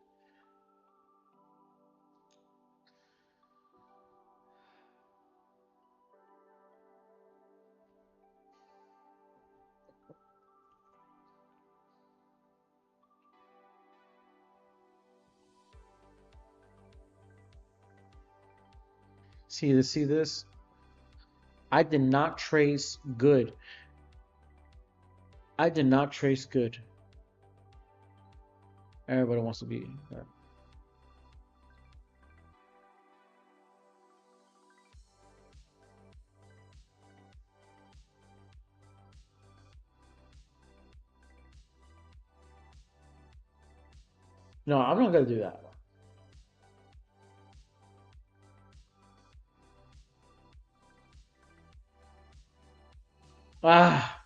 See this? I did not trace good. I did not trace good. Everybody wants to be. No, I'm not gonna do that. Ah.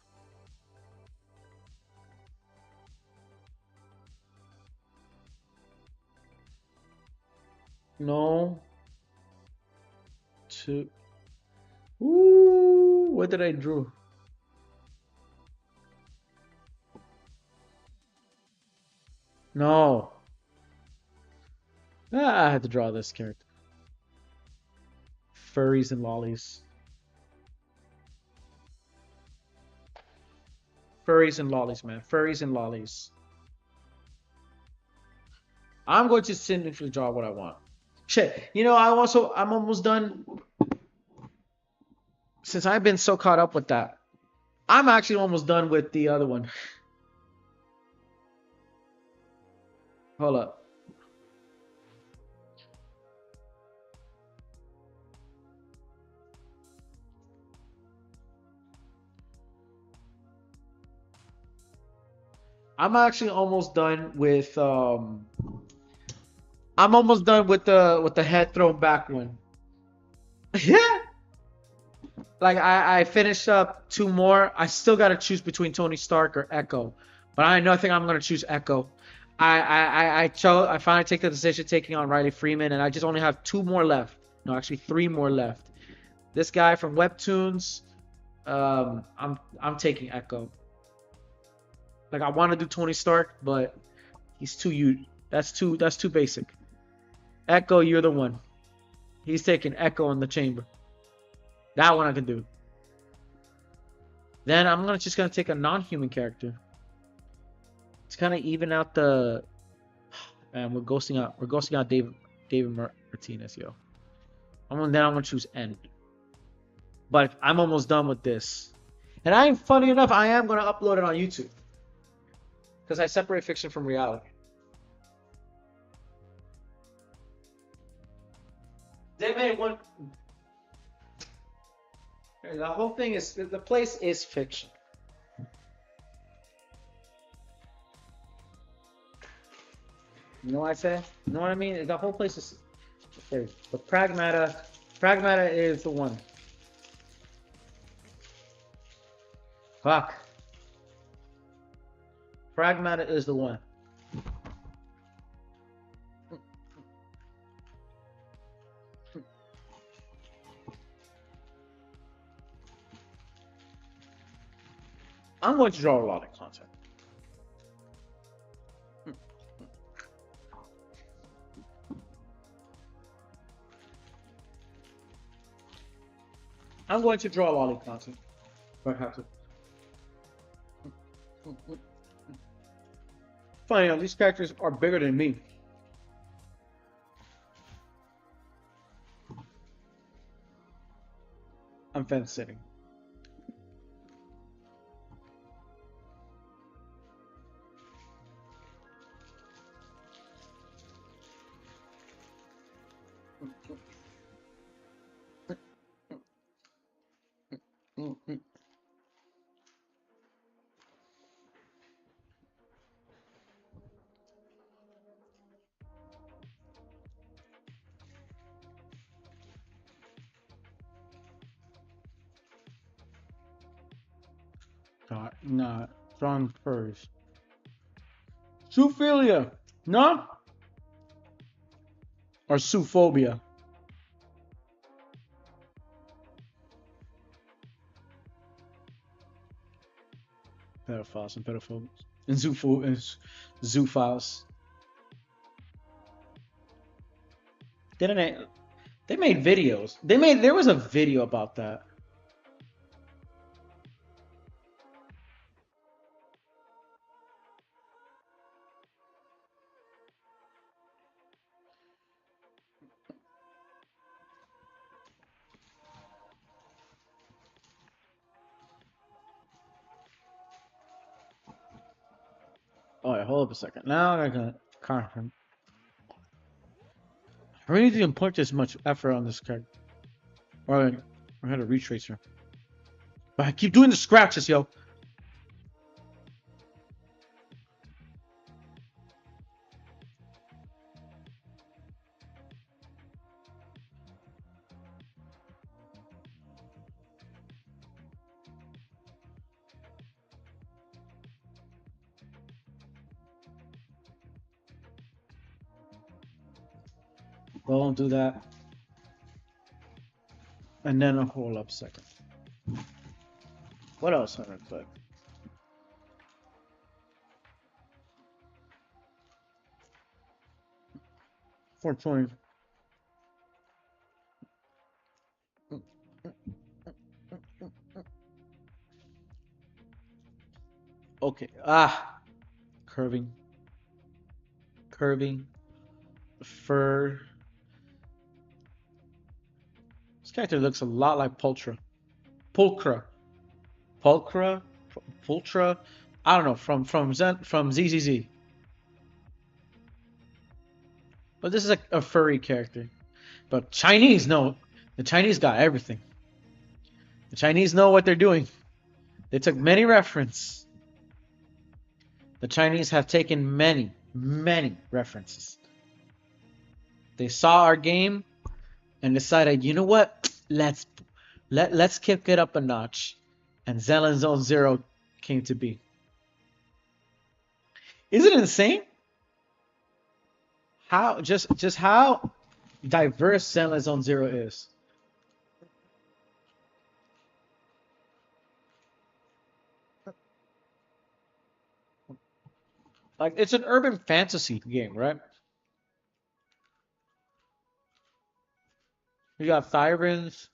No. Two. Ooh, what did I draw? No. Ah, I had to draw this character. Furries and lollies. Furries and lollies, man. Furries and lollies. I'm going to simply draw what I want. Shit. I'm almost done. Since I've been so caught up with that, I'm actually almost done with the other one. Hold up. I'm actually almost done with I'm almost done with the head thrown back one. Yeah. Like I finished up two more. I still gotta choose between Tony Stark or Echo. But I know I think I'm gonna choose Echo. I finally take the decision taking on Riley Freeman, and I just only have two more left. No, actually three more left. This guy from Webtoons, I'm taking Echo. Like I want to do Tony Stark, but he's too you. That's too basic. Echo, you're the one. He's taking Echo in the chamber. That one I can do. Then I'm just gonna take a non-human character. It's kind of even out the. And we're ghosting out David Martinez, yo. I'm gonna choose End. But I'm almost done with this. And funny enough, I am gonna upload it on YouTube. Because I separate fiction from reality. They made one. The whole thing is the place is fiction. You know what I say? You know what I mean? The whole place is. Okay, but Pragmata is the one. Fuck. Pragmata is the one. I'm going to draw a lot of content. I'm going to draw a lot of content. If I have to. Funny enough, these characters are bigger than me. I'm fence sitting. Nah, strong furs. Zoophilia, no? Or zoophobia? Pedophiles and pedophobes. And zoophiles. Didn't they made videos. There was a video about that. Oh, wait, hold up a second. Now I can confirm. I really didn't put this much effort on this character. Alright, I had a retracer. But I keep doing the scratches, yo. Don't do that. And then a hold up a second. What else have I put? $420. Okay. Curving. Fur. This character looks a lot like Pultra. Pulcra. Pultra. I don't know, from ZZZ. But this is a furry character. But Chinese know. The Chinese got everything. The Chinese know what they're doing. They took many references. The Chinese have taken many references. They saw our game and decided, you know what? Let's kick it up a notch. And Zenless Zone Zero came to be. Is it insane? How just how diverse Zenless Zone Zero is. Like it's an urban fantasy game, right? You got Thyrans.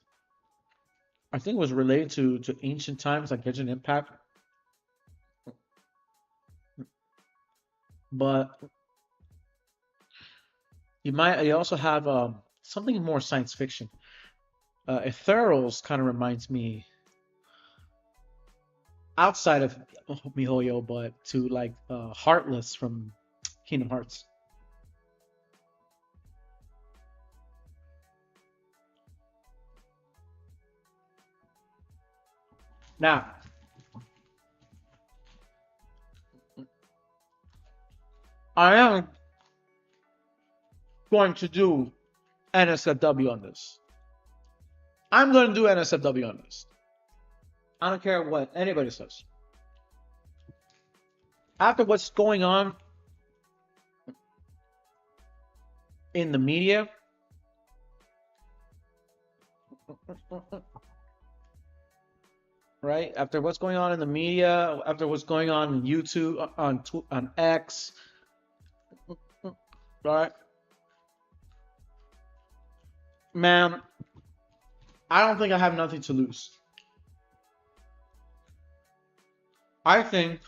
I think it was related to ancient times, like Genshin Impact. But you also have something more science fiction. Ethereals kind of reminds me outside of MiHoYo, but to like Heartless from Kingdom Hearts. Now, I am going to do NSFW on this. I'm going to do NSFW on this. I don't care what anybody says. After what's going on in the media, right? After what's going on in the media, after what's going on in YouTube, on X, right? Man, I don't think I have nothing to lose. I think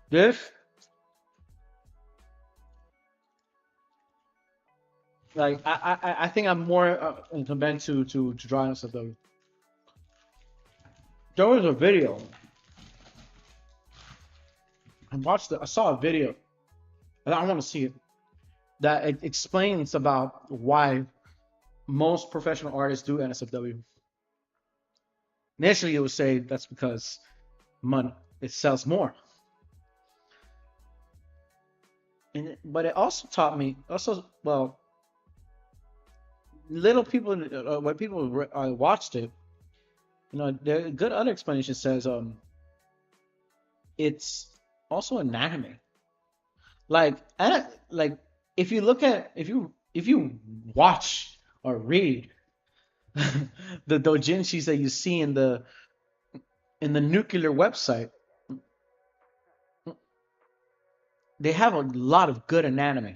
this, like, I think I'm more inclined to drawing stuff though. There was a video. I saw a video. And I want to see it. That it explains about why most professional artists do NSFW. Initially, it would say that's because money. It sells more. But it also taught me, well, little people, when people watched it, there a good other explanation says it's also an anime. Like if you look at if you watch or read the doujinshis that you see in the nuclear website, they have a lot of good anatomy.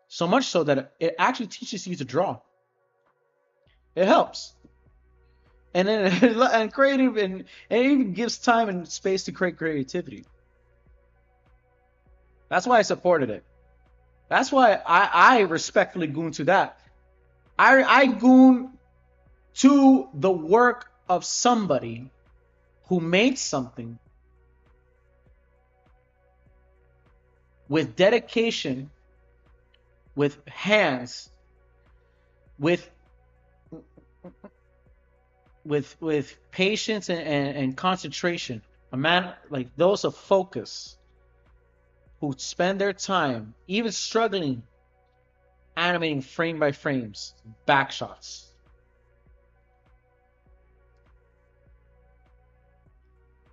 So much so that it actually teaches you to draw. It helps. And then and creative and it even gives time and space to create creativity. That's why I supported it. That's why I respectfully goon to that. I goon to the work of somebody who made something with dedication, with hands, with patience and concentration. A man like those of focus who spend their time even struggling animating frame by frames, back shots.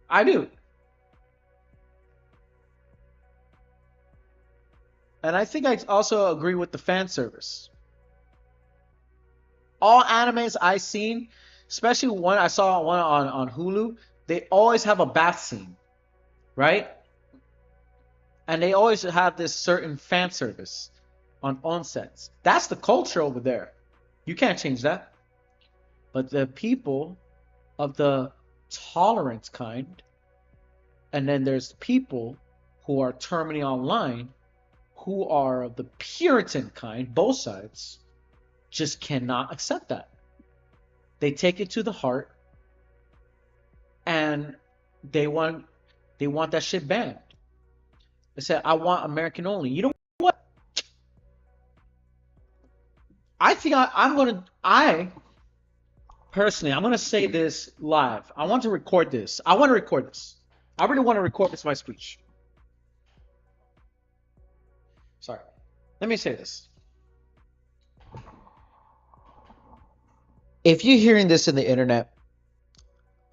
I do. And I think I also agree with the fan service. All animes I've seen, especially one I saw one on Hulu, they always have a bath scene, right? And they always have this certain fan service on onsets. That's the culture over there. You can't change that. But the people of the tolerant kind, and then there's people who are terminally online who are of the Puritan kind, both sides, just cannot accept that. They take it to the heart and they want that shit banned. They said, I want American only. You know what? I think I personally, I'm gonna say this live. I want to record this. I want to record this. I really want to record this my speech. Sorry. Let me say this. If you're hearing this in the internet,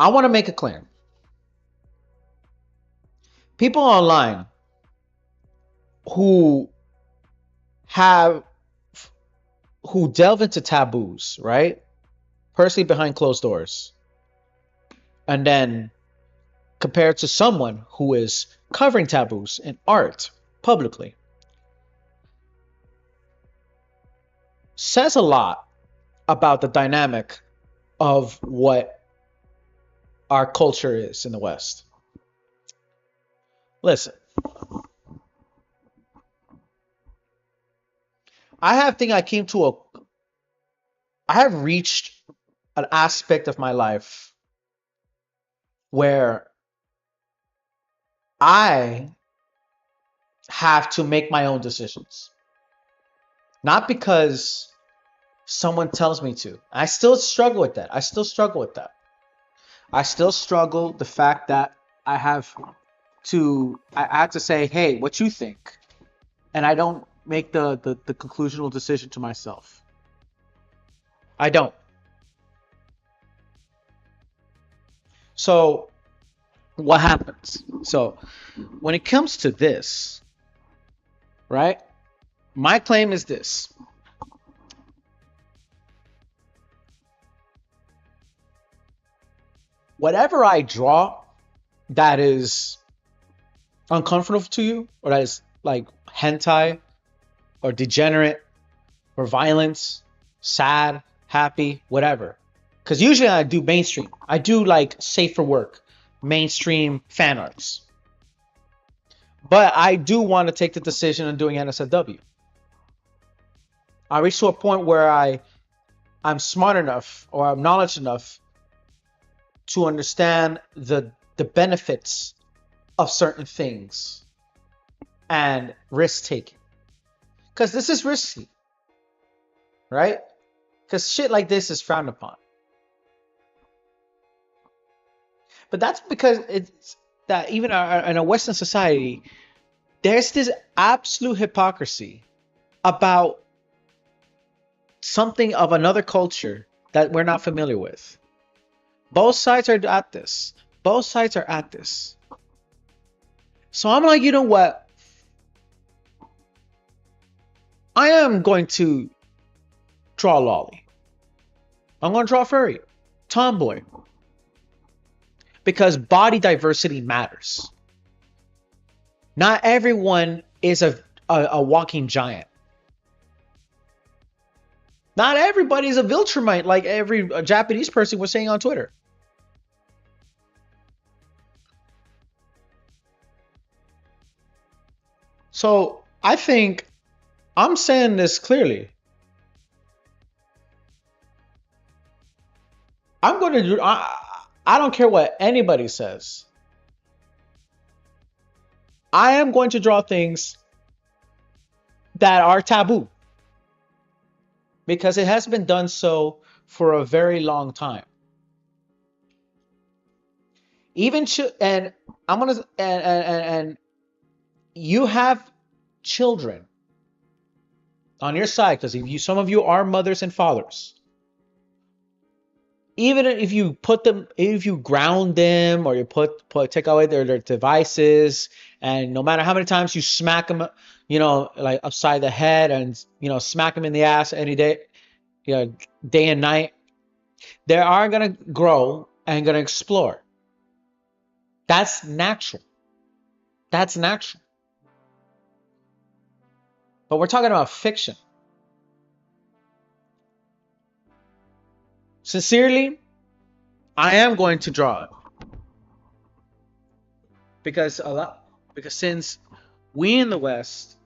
I want to make a claim. People online who delve into taboos, right? Personally behind closed doors. And then compared to someone who is covering taboos in art publicly says a lot about the dynamic of what our culture is in the West. Listen, I have reached an aspect of my life where I have to make my own decisions. Not because someone tells me to. I still struggle with that. I still struggle with that. I still struggle the fact that I have to say, hey, what you think? And I don't make the conclusional decision to myself. I don't. So what happens? So when it comes to this, right? My claim is this. Whatever I draw that is uncomfortable to you, or that is like hentai, or degenerate, or violence, sad, happy, whatever. Because usually I do mainstream. I do like safe for work, mainstream fan arts. But I do want to take the decision on doing NSFW. I reached to a point where I'm smart enough or I'm knowledge enough to understand the benefits of certain things and risk taking. Because this is risky, right? Because shit like this is frowned upon. But that's because it's that even in a Western society, there's this absolute hypocrisy about something of another culture that we're not familiar with. Both sides are at this. Both sides are at this. So I'm like, you know what? I am going to draw Loli. I'm going to draw Furry. Tomboy. Because body diversity matters. Not everyone is a walking giant. Not everybody is a Viltrumite like every Japanese person was saying on Twitter. So I think I'm saying this clearly. I'm going to do. I don't care what anybody says. I am going to draw things that are taboo because it has been done so for a very long time. Even and I'm gonna and you have children on your side because if you some of you are mothers and fathers. Even if you put them, if you ground them or you take away their devices, and no matter how many times you smack them, like upside the head and smack them in the ass any day, day and night, they are gonna grow and gonna explore. That's natural. That's natural. But we're talking about fiction. Sincerely, I am going to draw it because since we in the West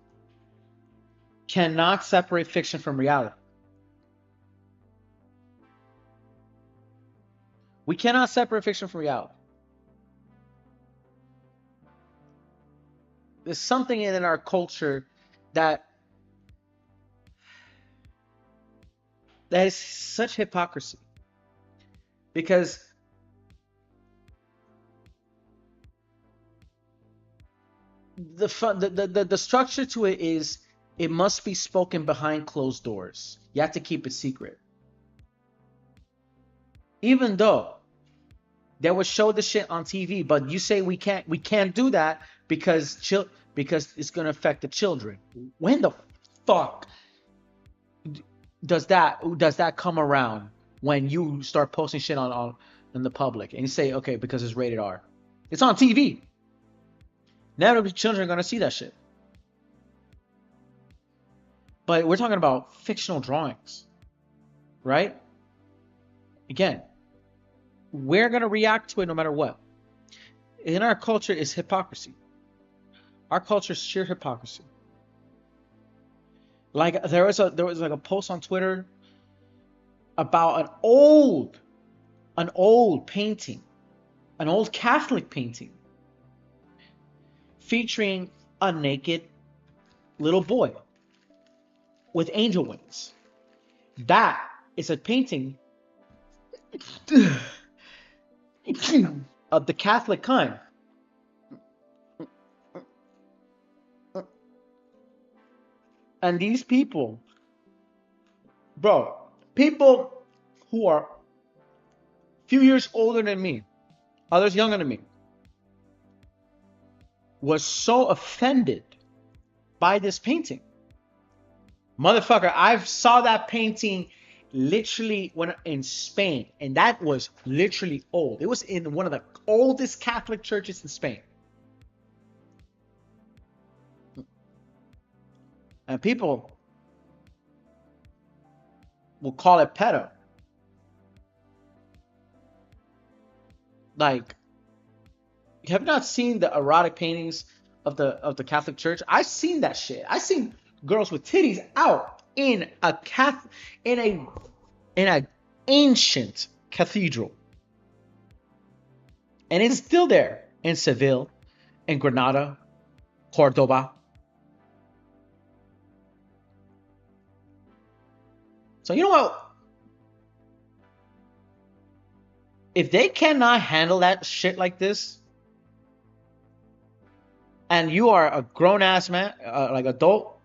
cannot separate fiction from reality. We cannot separate fiction from reality. There's something in our culture that is such hypocrisy. Because the structure to it is it must be spoken behind closed doors. You have to keep it secret. Even though they would show the shit on TV, but you say we can't do that because it's gonna affect the children. When the fuck does that come around? When you start posting shit on in the public and you say, okay, because it's rated R. It's on TV. Inevitably, children are gonna see that shit. But we're talking about fictional drawings, right? Again, we're gonna react to it no matter what. In our culture is hypocrisy. Our culture is sheer hypocrisy. Like there was like a post on Twitter about an old painting, an old Catholic painting featuring a naked little boy with angel wings. That is a painting of the Catholic kind. And these people, bro, people who are a few years older than me, others younger than me, was so offended by this painting. Motherfucker, I saw that painting literally when in Spain, and that was literally old. It was in one of the oldest Catholic churches in Spain. And people will call it pedo. Like, have you not seen the erotic paintings of the Catholic Church? I've seen that shit. I've seen girls with titties out in a in an ancient cathedral, and it's still there in Seville, in Granada, Cordoba. So you know what? If they cannot handle that shit like this, and you are a grown ass man, like adult,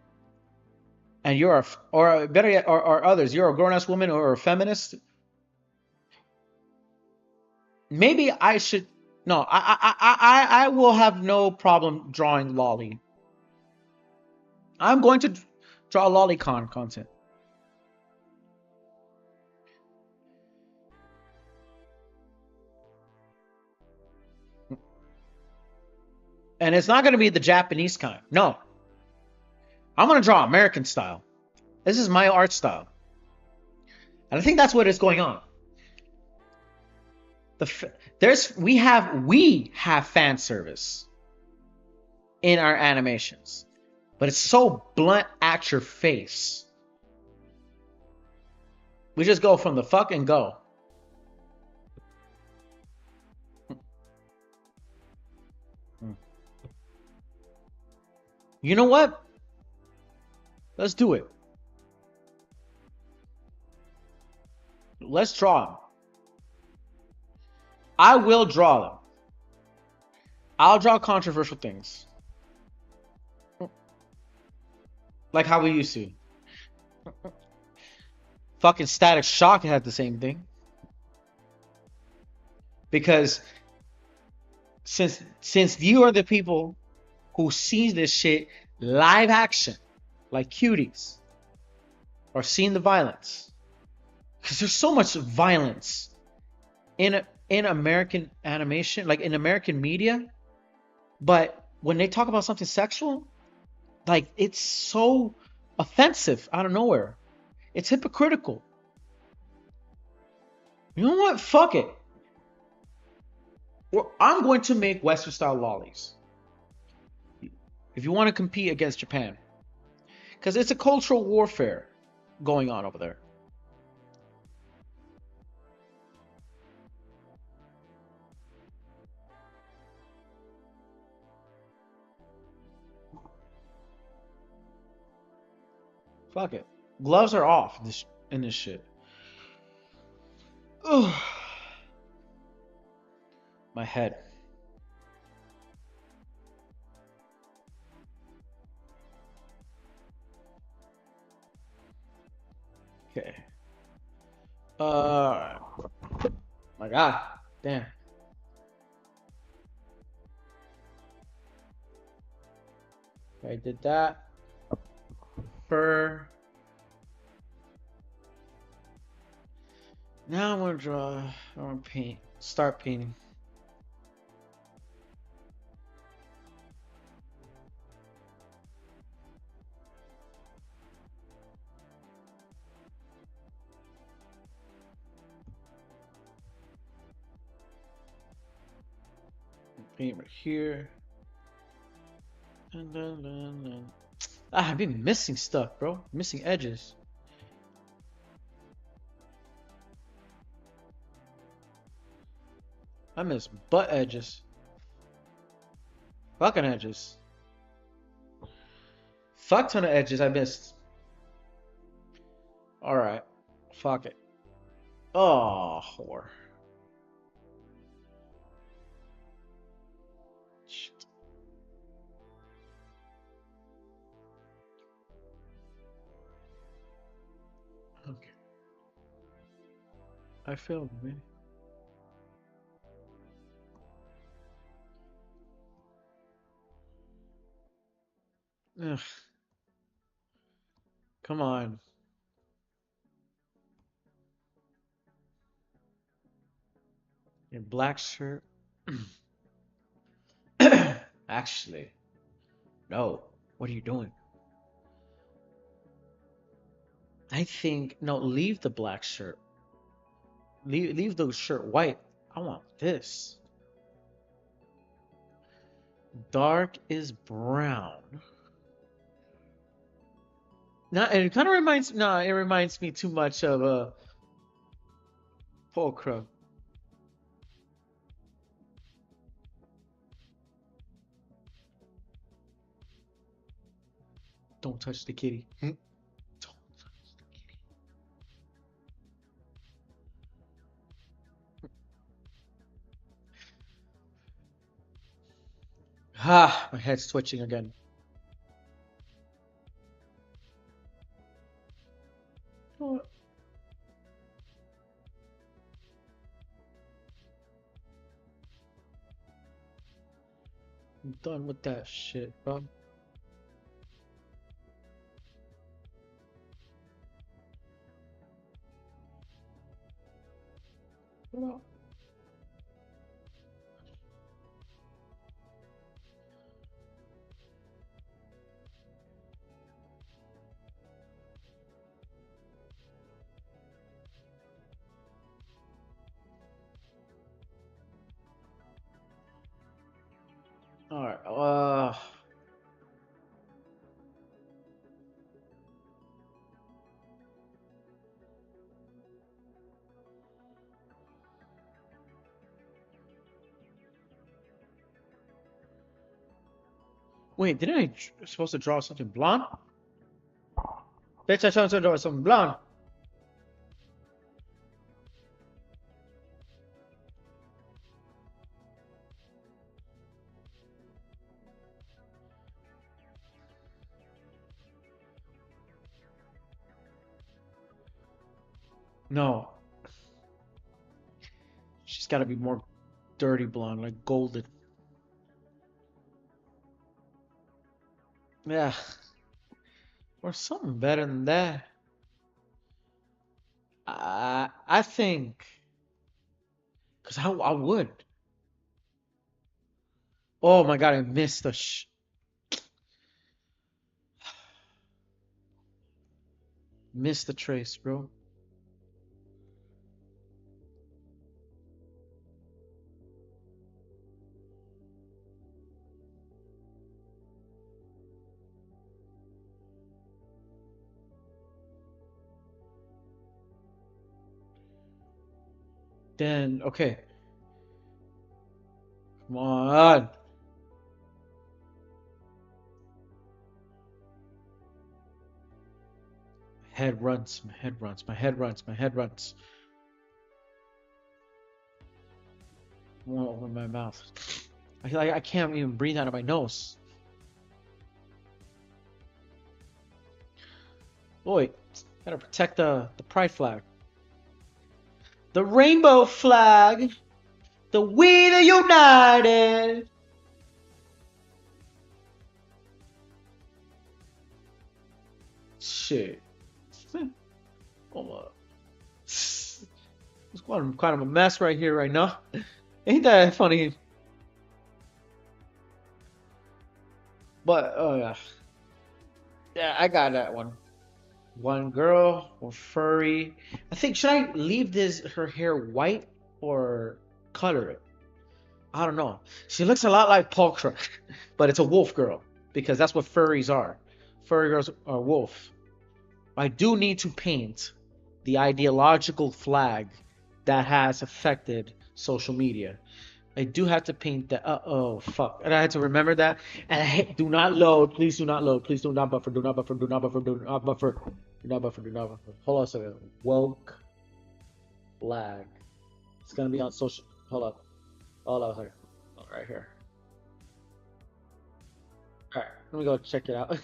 and you're or better yet, or others, you're a grown ass woman or a feminist, maybe I should. No, I will have no problem drawing Loli. I'm going to draw lolicon content. And it's not going to be the Japanese kind. No. I'm going to draw American style. This is my art style. And I think that's what is going on. We have fan service in our animations. But it's so blunt at your face. We just go from the fuck and go. You know what? Let's do it. Let's draw them. I will draw them. I'll draw controversial things. Like how we used to. Fucking Static Shock had the same thing. Because since you are the people who sees this shit live action, like cuties, or seen the violence, because there's so much violence in American animation, like in American media, but when they talk about something sexual, like it's so offensive out of nowhere. It's hypocritical. You know what? Fuck it. I'm going to make Western style lollies. If you want to compete against Japan. Because it's a cultural warfare going on over there. Fuck it. Gloves are off in this shit. Ugh. My head. Okay. My God. Damn. I did that. Fur. Now I'm gonna draw. I'm gonna paint. Start painting. Paint right here. Ah, I've been missing stuff, bro. Missing edges. I miss butt edges. Fucking edges. Fuck ton of edges I missed. Alright. Fuck it. Oh, whore. Shit. Okay. I failed, man. Ugh. Come on. Your black shirt. Actually, no. What are you doing? I think no. Leave the black shirt. Leave the shirt white. I want this. Dark is brown. Not. It kind of reminds. No, it reminds me too much of a pulcrum. Don't touch the kitty. Don't touch the kitty. Ah, my head's twitching again. Oh, I'm done with that shit, bro. All right. Wait, didn't I supposed to draw something blonde? Bitch, I supposed to draw something blonde. No, she's got to be more dirty blonde, like golden. Yeah, or something better than that. I think, cause I would. Oh my god, I missed the missed the trace, bro. Then okay, come on. Head runs, my head runs, my head runs, my head runs. I want to open my mouth. I feel like I can't even breathe out of my nose. Boy, gotta protect the pride flag. The rainbow flag. The We the United. Shit. Oh, it's kind of a mess right here, right now. Ain't that funny? But oh yeah, yeah, I got that one. One girl or furry. I think should I leave this her hair white or color it? I don't know. She looks a lot like Pulcra, but it's a wolf girl because that's what furries are. Furry girls are wolf. I do need to paint the ideological flag that has affected social media. I do have to paint that. Oh, fuck. And I had to remember that. And do not load. Please do not load. Please do not buffer. Do not buffer. Do not buffer. Do not buffer. Do not buffer. Do not buffer. Hold on a second. Woke flag. It's going to be on social. Hold up. Hold on a second. Oh, right here. All right. Let me go check it out.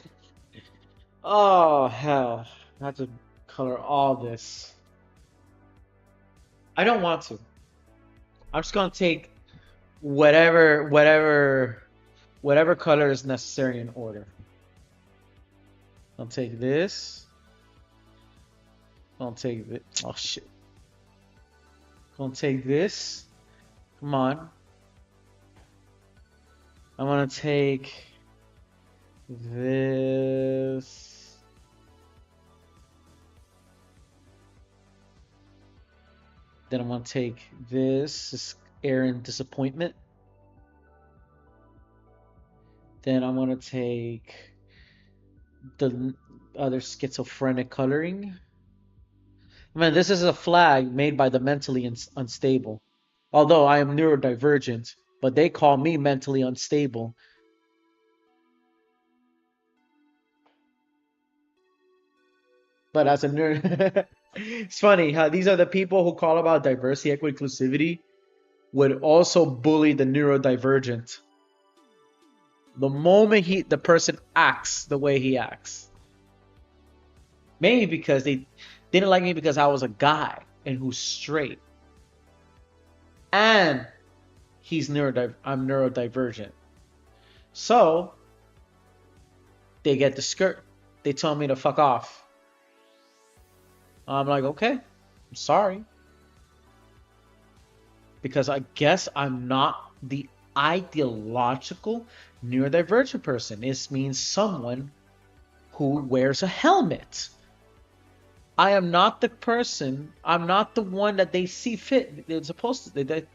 Oh, hell. I have to color all this. I don't want to. I'm just going to take whatever color is necessary in order. I'll take this. I'll take this. Oh shit. I'll take this. Come on. I'm gonna take this. Then I'm gonna take this air and disappointment. Then I'm gonna take the other schizophrenic coloring. Man, this is a flag made by the mentally unstable. Although I am neurodivergent, but they call me mentally unstable. But as a nerd, it's funny how these are the people who call about diversity, equity, inclusivity, would also bully the neurodivergent. The moment the person acts the way he acts. Maybe because they didn't like me because I was a guy and who's straight. And I'm neurodivergent. So they get the skirt. They tell me to fuck off. I'm like, okay, I'm sorry. Because I guess I'm not the ideological neurodivergent person. This means someone who wears a helmet. I am not the person, I'm not the one that they see fit. They're supposed to, they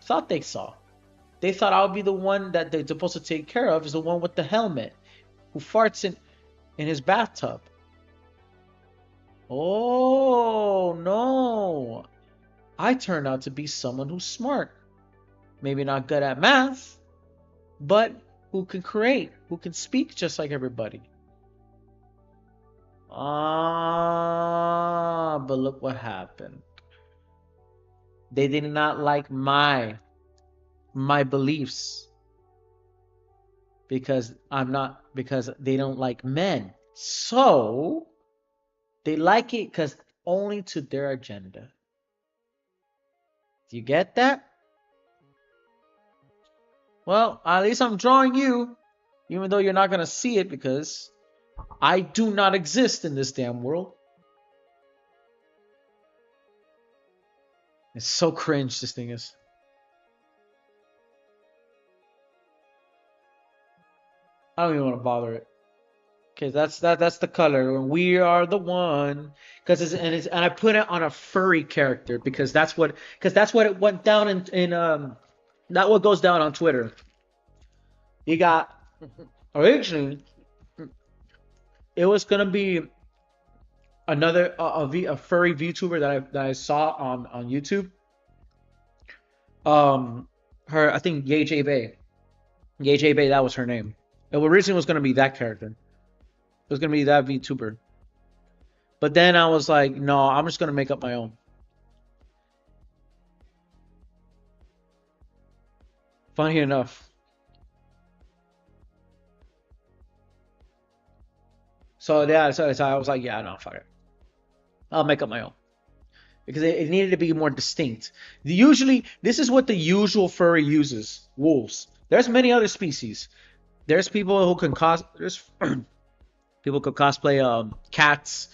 thought they saw. They thought I would be the one that they're supposed to take care of, is the one with the helmet who farts in his bathtub. Oh, no. I turned out to be someone who's smart. Maybe not good at math, but who can create, who can speak just like everybody. Ah, but look what happened. They did not like my beliefs because they don't like men. So they like it because only to their agenda. Do you get that? Well, at least I'm drawing you, even though you're not gonna see it because I do not exist in this damn world. It's so cringe, this thing is. I don't even want to bother it. Okay, that's the color. We are the one. And I put it on a furry character because that's what it went down in that what goes down on Twitter. You got originally it was gonna be another a furry VTuber that I saw on YouTube. Her, I think Yay J Bay. Yay J Bay, that was her name. It originally was gonna be that character. It was gonna be that VTuber. But then I was like, no, I'm just gonna make up my own. Funny enough. So yeah, so I was like, yeah, no, fuck it. I'll make up my own. Because it needed to be more distinct. Usually, this is what the usual furry uses. Wolves. There's many other species. There's people who can there's people could cosplay cats,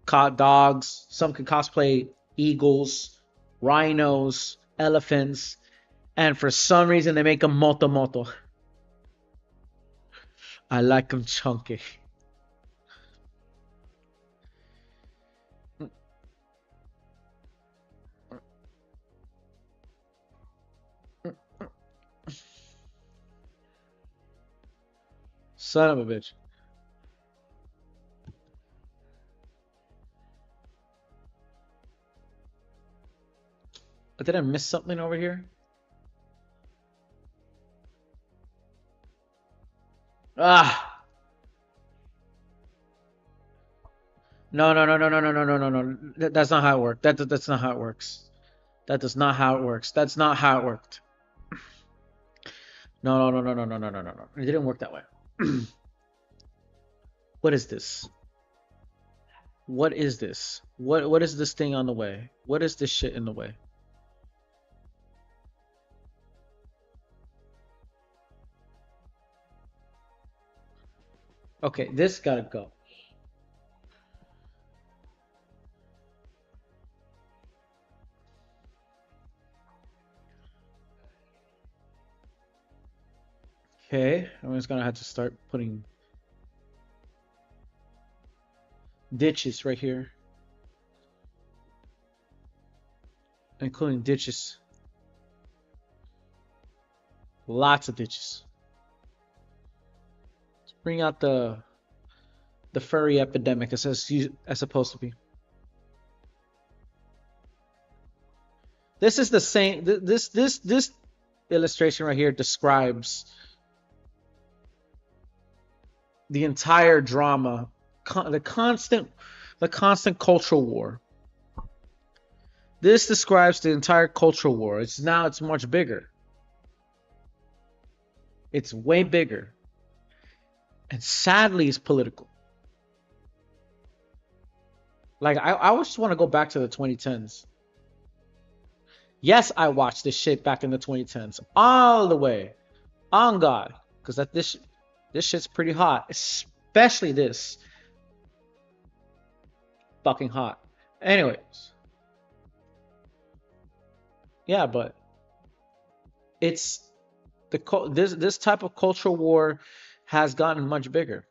dogs. Some can cosplay eagles, rhinos, elephants, and for some reason they make them moto moto. I like them chunky. Son of a bitch. Did I miss something over here? Ah! No, no, no, no, no, no, no, no, no, no. That's not how it works. That's not how it works. That does not how it works. That's not how it worked. No, no, no, no, no, no, no, no, no, no. It didn't work that way. What is this? What is this? What is this thing on the way? What is this shit in the way? Okay, this gotta go. Okay, I'm just gonna have to start putting ditches right here, including ditches. Lots of ditches. Bring out the furry epidemic as supposed to be. This is the same. This illustration right here describes the entire drama, the constant cultural war. This describes the entire cultural war. It's much bigger. It's way bigger, and sadly, it's political. Like I just want to go back to the 2010s. Yes, I watched this shit back in the 2010s, all the way, on God, because this shit's pretty hot, especially this fucking hot. Anyways, yeah, but it's this type of cultural war has gotten much bigger.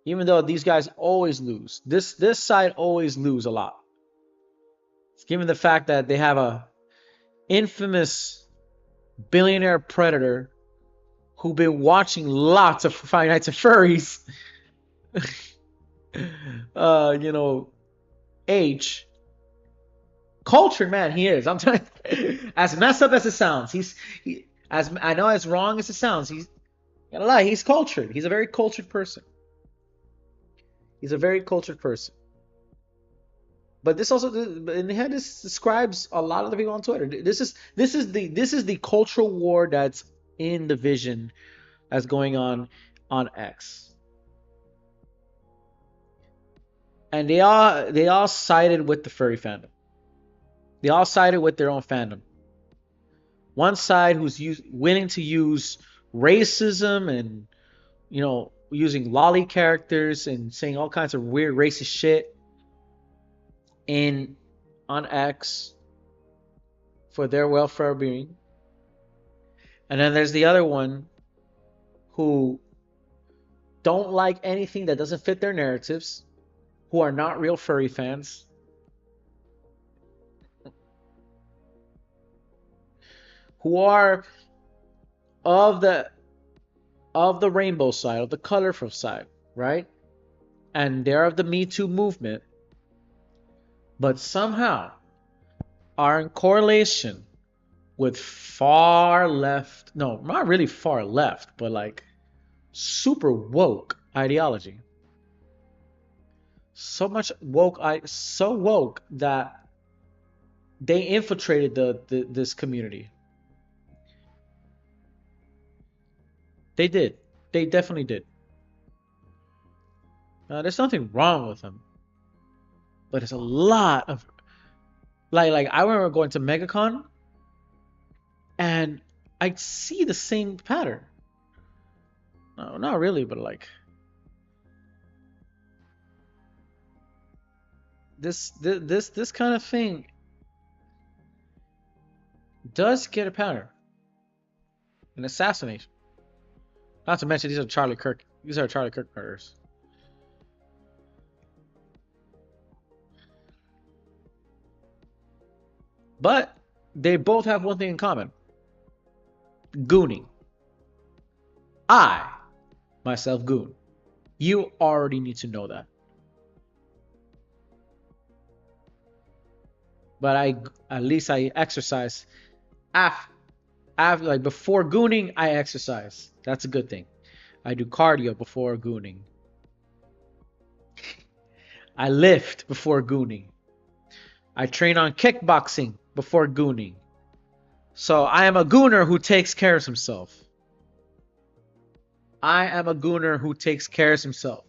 Even though these guys always lose, this side always lose a lot. Given the fact that they have a infamous billionaire predator who've been watching lots of Friday Nights at Furries, you know, H. Cultured man, he is. I'm telling you, as messed up as it sounds, as I know as wrong as it sounds, he's gotta lie, he's cultured. He's a very cultured person. He's a very cultured person. But this also, and this describes a lot of the people on Twitter. This is the cultural war that's in the vision that's going on X, and they all sided with the furry fandom. They all sided with their own fandom. One side who's willing to use racism and using lolly characters and saying all kinds of weird racist shit on X for their welfare being. And then there's the other one who don't like anything that doesn't fit their narratives, who are not real furry fans, who are of the rainbow side, of the colorful side, right? And they're of the Me Too movement, but somehow are in correlation with far left, no, not really far left, but like super woke ideology. So much woke, so woke that they infiltrated this community. They did. They definitely did. There's nothing wrong with them, but it's a lot of like I remember going to MegaCon, and I'd see the same pattern. No, not really, but like this kind of thing does get a pattern. An assassination. Not to mention these are Charlie Kirk murders. But they both have one thing in common. Gooning. I, myself, goon. You already need to know that. But at least I exercise after like before gooning, I exercise. That's a good thing. I do cardio before gooning. I lift before gooning. I train on kickboxing before gooning. So I am a gooner who takes care of himself. I am a gooner who takes care of himself.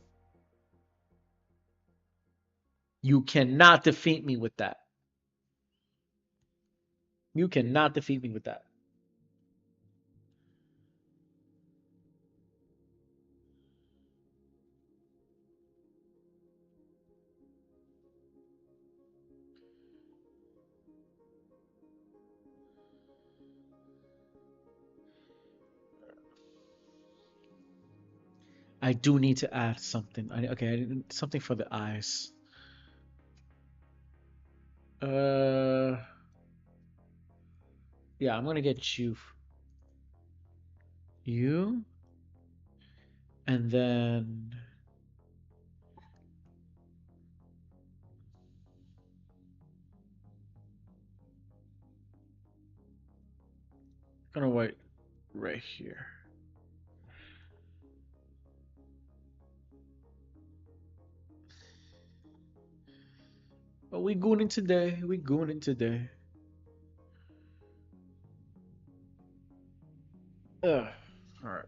You cannot defeat me with that. You cannot defeat me with that. I do need to add something. Okay, I didn't something for the eyes. Uh, yeah, I'm gonna get you, and then I'm gonna wait right here. But we gooning today. We gooning today. Ugh. All right.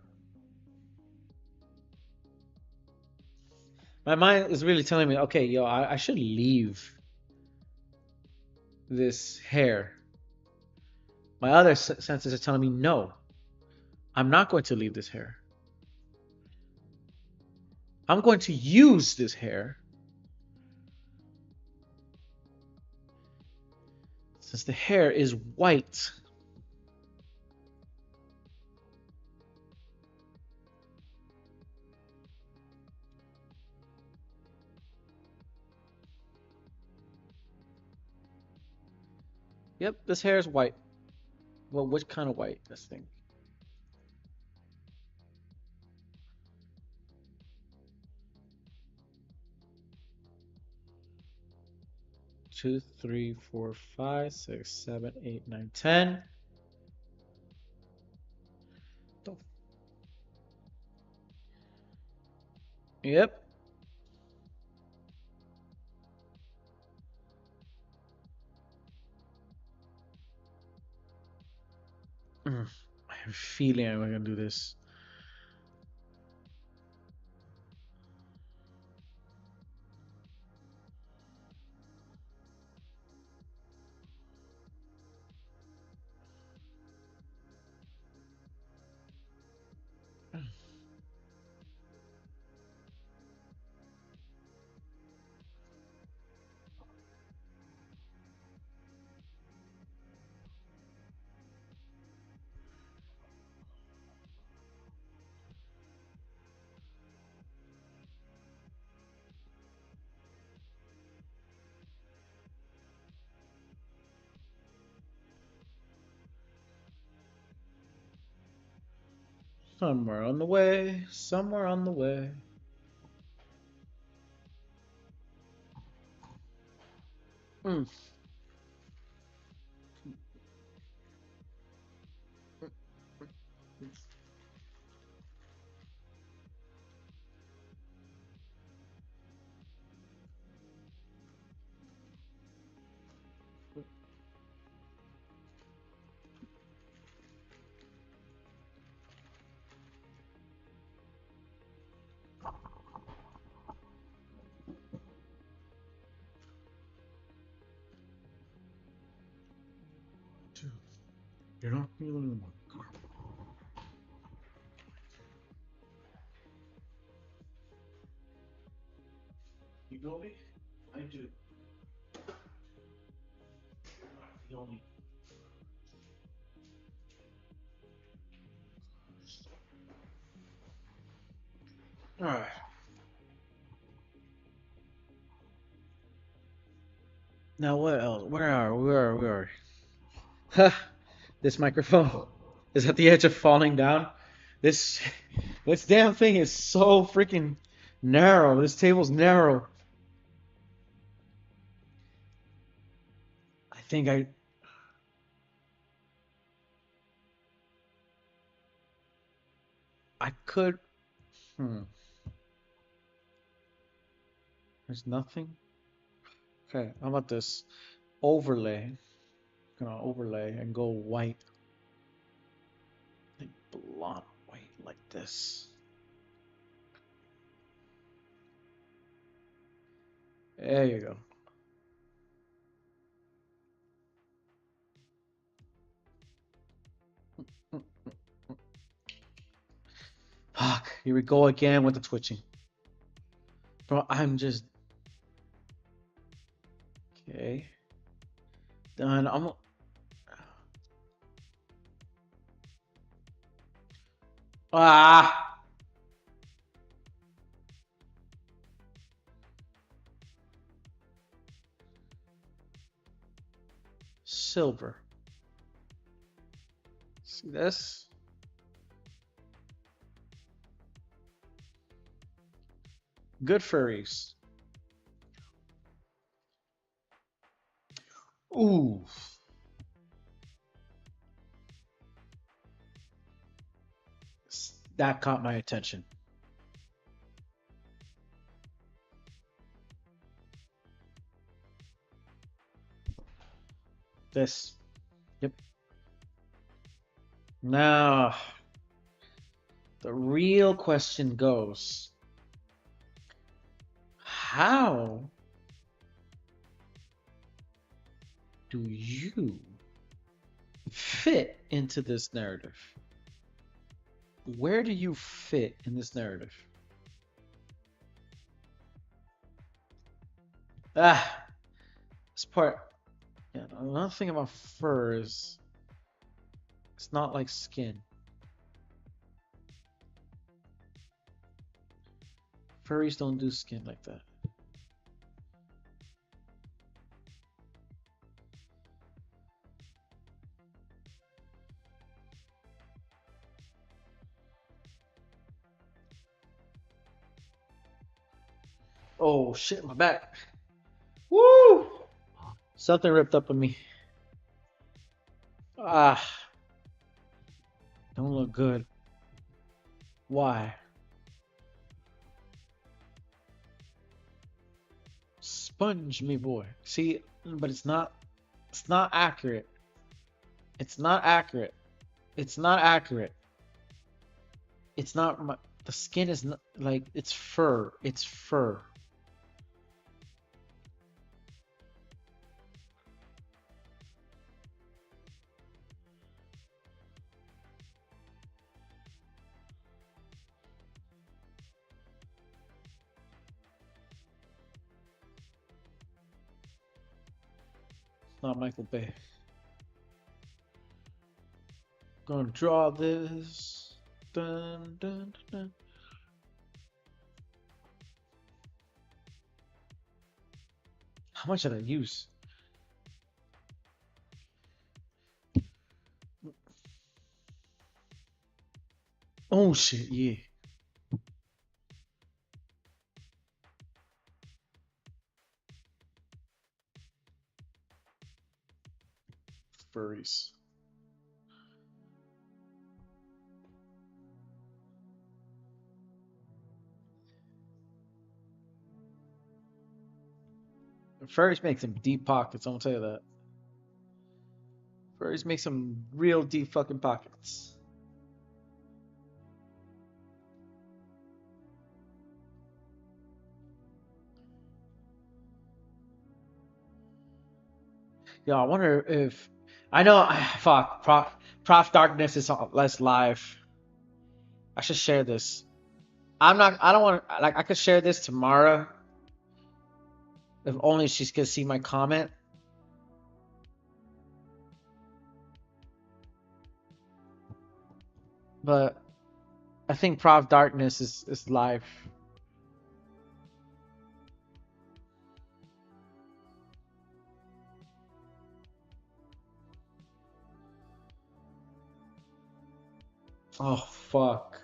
My mind is really telling me, okay, yo, I should leave this hair. My other senses are telling me, no, I'm not going to leave this hair. I'm going to use this hair since the hair is white. Yep, this hair is white. Well, which kind of white? This thing. Two, three, four, five, six, seven, eight, nine, 10. Yep. I have a feeling I'm gonna do this. Somewhere on the way, somewhere on the way. Mm. You're not feeling my car. You know me? I do. You know me. All right. Now what else? Huh. This microphone is at the edge of falling down. This this damn thing is so freaking narrow. This table's narrow. I think I could. Hmm. There's nothing. Okay, how about this? Overlay. Gonna overlay and go white. Like blonde white like this. There you go. Fuck. Here we go again with the twitching. Bro, I'm just okay. Done. Ah silver. See this? Good furries. Ooh. That caught my attention. This. Yep. Now, the real question goes, how do you fit into this narrative? Where do you fit in this narrative? Ah, this part. Yeah, another thing about fur is it's not like skin. Furries don't do skin like that. Oh shit, my back. Woo! Something ripped up on me. Ah, don't look good. Why? Sponge me boy. See, but it's not accurate. It's not accurate. It's not accurate. It's not the skin is not like it's fur. It's fur. It's not Michael Bay. Gonna draw this. Dun, dun, dun. How much did I use? Oh shit, yeah. Furries. Furries make some deep pockets, I'm gonna tell you that. Furries make some real deep fucking pockets. Yeah, I wonder if I know. Fuck, Prof Darkness is less live. I should share this. I'm not. I don't want. Like, I could share this tomorrow. If only she's gonna see my comment. But I think Prof Darkness is live. Oh fuck.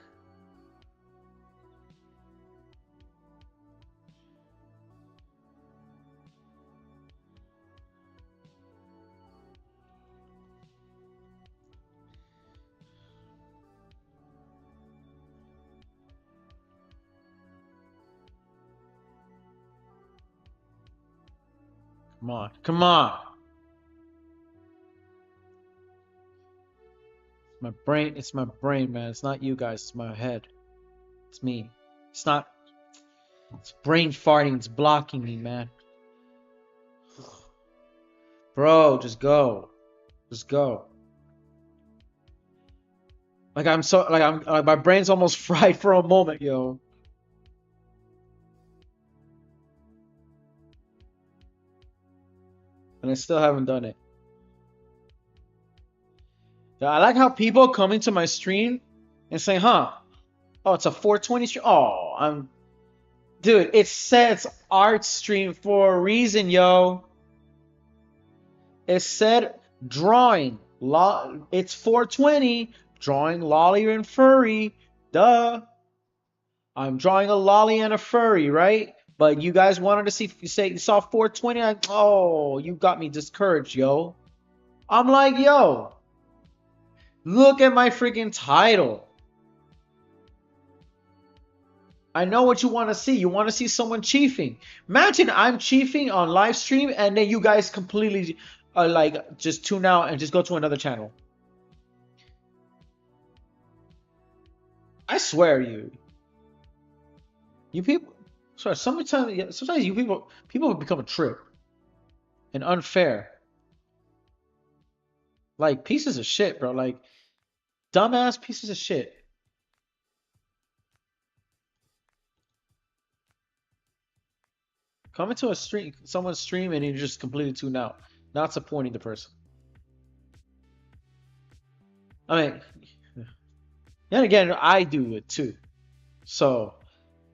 Come on. Come on. It's my brain, man. It's not you guys, it's my head. It's me. It's not it's brain farting, it's blocking me, man. Bro, just go. Just go. Like my brain's almost fried for a moment, yo. And I still haven't done it. Yeah, I like how people come into my stream and say, huh, oh, it's a 420 stream. Oh, dude, it says Artstream for a reason, yo. It said drawing. It's 420. Drawing Lolly and Furry. Duh. I'm drawing a Lolly and a Furry, right? But you guys wanted to see, you saw 420. Oh, you got me discouraged, yo. I'm like, yo, look at my freaking title. I know what you want to see. You want to see someone chiefing. Imagine I'm chiefing on live stream and then you guys completely like just tune out and just go to another channel. I swear you people. Sorry, sometimes you people become a trip and unfair, like pieces of shit, bro. Like dumbass pieces of shit. Come into a stream, someone's stream, and you just completely tune out, not supporting the person. I mean, then again, I do it too, so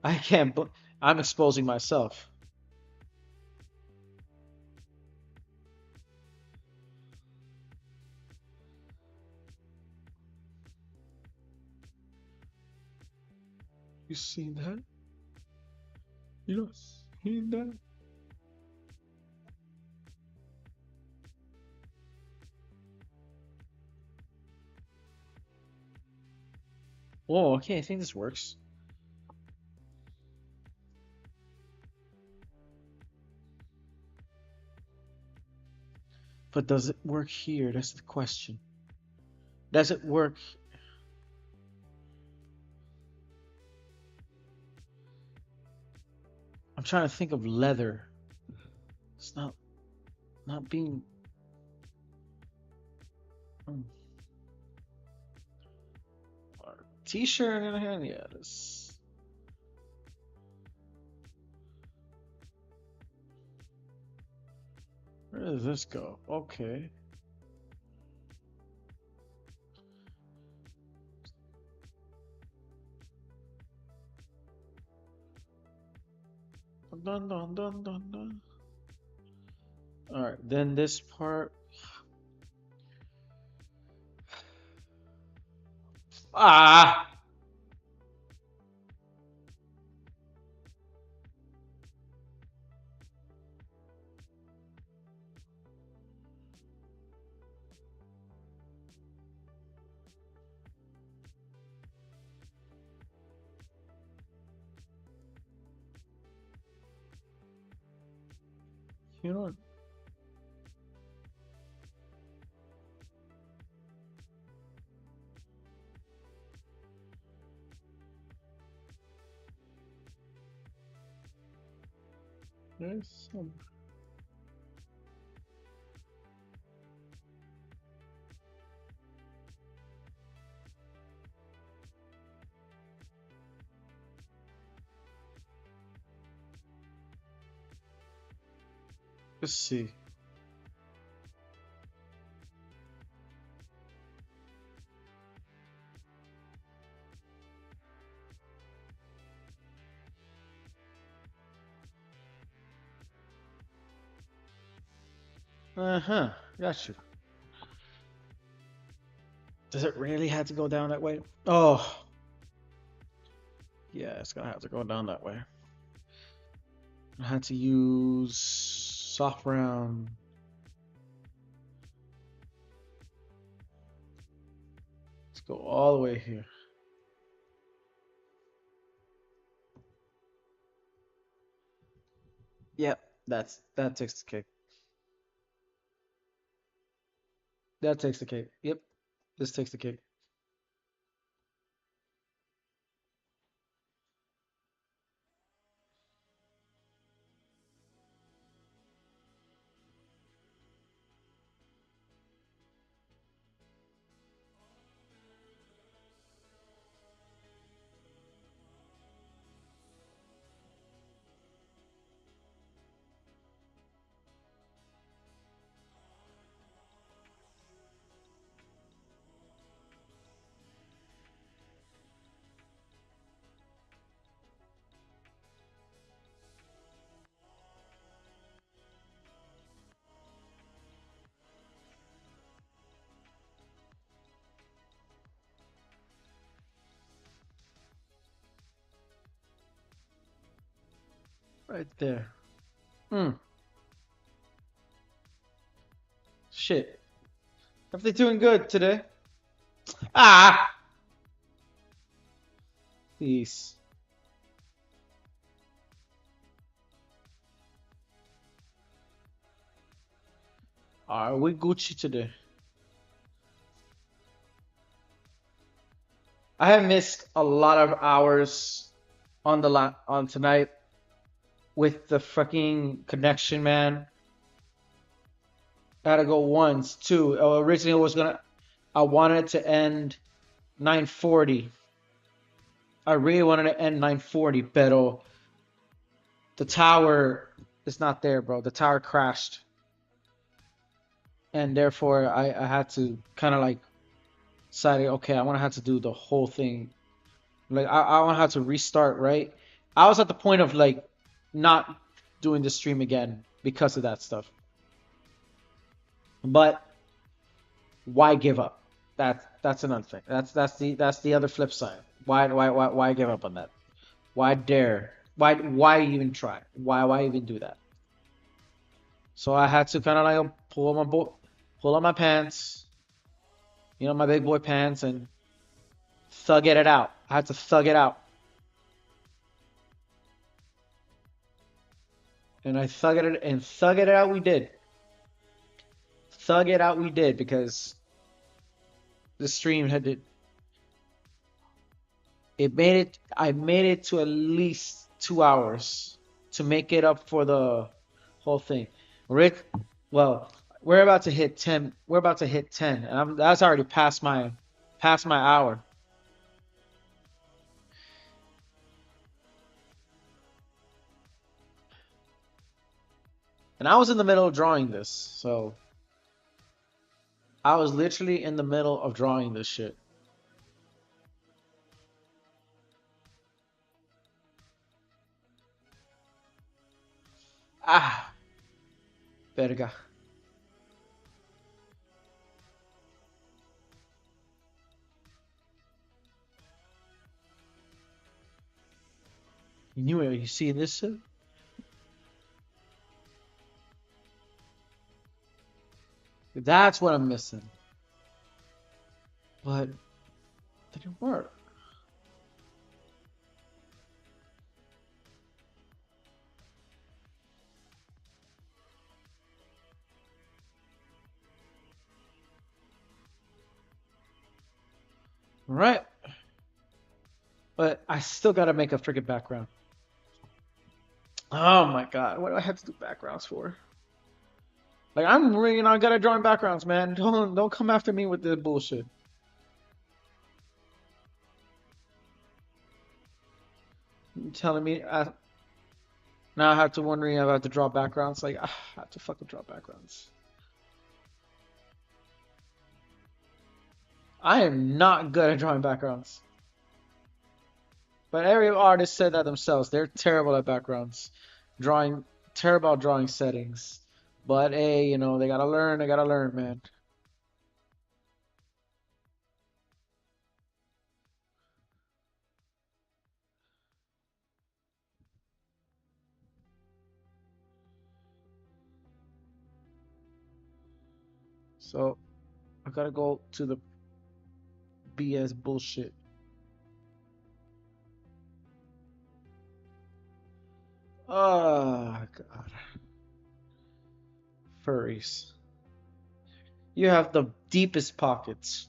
I can't. I'm exposing myself. You seen that? You know, seen that? Oh, okay. I think this works. But does it work here? That's the question. Does it work? I'm trying to think of leather. It's not being. Hmm. T-shirt in hand. Yeah, this. Where does this go? Okay. Dun dun dun dun dun. All right. Then this part. Ah. You know what? There's some. Let's see. Uh huh. Got you. Does it really have to go down that way? Oh, yeah, it's gonna have to go down that way. I had to use soft round. Let's go all the way here. Yep, that takes the cake. That takes the cake. Yep, this takes the cake. Right there. Hmm. Shit. If they're doing good today. Ah! Peace. Are we Gucci today? I have missed a lot of hours on on tonight with the fucking connection, man. I had to go once, two. Originally, I wanted to end 9:40. I really wanted to end 9:40, but the tower is not there, bro. The tower crashed, and therefore I had to kind of like decide, okay, I want to have to do the whole thing. Like I want to have to restart, right? I was at the point of like not doing the stream again because of that stuff. But why give up? That's another thing. That's the other flip side. Why give up on that? Why dare? Why even try? Why even do that? So I had to kind of like pull on my pants, my big boy pants, and thug it out. I had to thug it out, and I thug it out. We did thug it out. We did because the stream had it made it. I made it to at least 2 hours to make it up for the whole thing. Rick, well, we're about to hit 10. We're about to hit 10, and that's already past my hour. And I was in the middle of drawing this, so I was literally in the middle of drawing this shit. Ah, verga. You knew it. You see this? That's what I'm missing. But it didn't work. Right. But I still gotta make a freaking background. Oh my god, what do I have to do backgrounds for? Like I'm really not good at drawing backgrounds, man. Don't come after me with this bullshit. You telling me now I have to wondering if I have to draw backgrounds. Like I have to fucking draw backgrounds. I am not good at drawing backgrounds. But every artist said that themselves. They're terrible at backgrounds. Drawing terrible at drawing settings. But hey, they gotta learn, man. So I gotta go to the BS bullshit. Oh God, furries. You have the deepest pockets.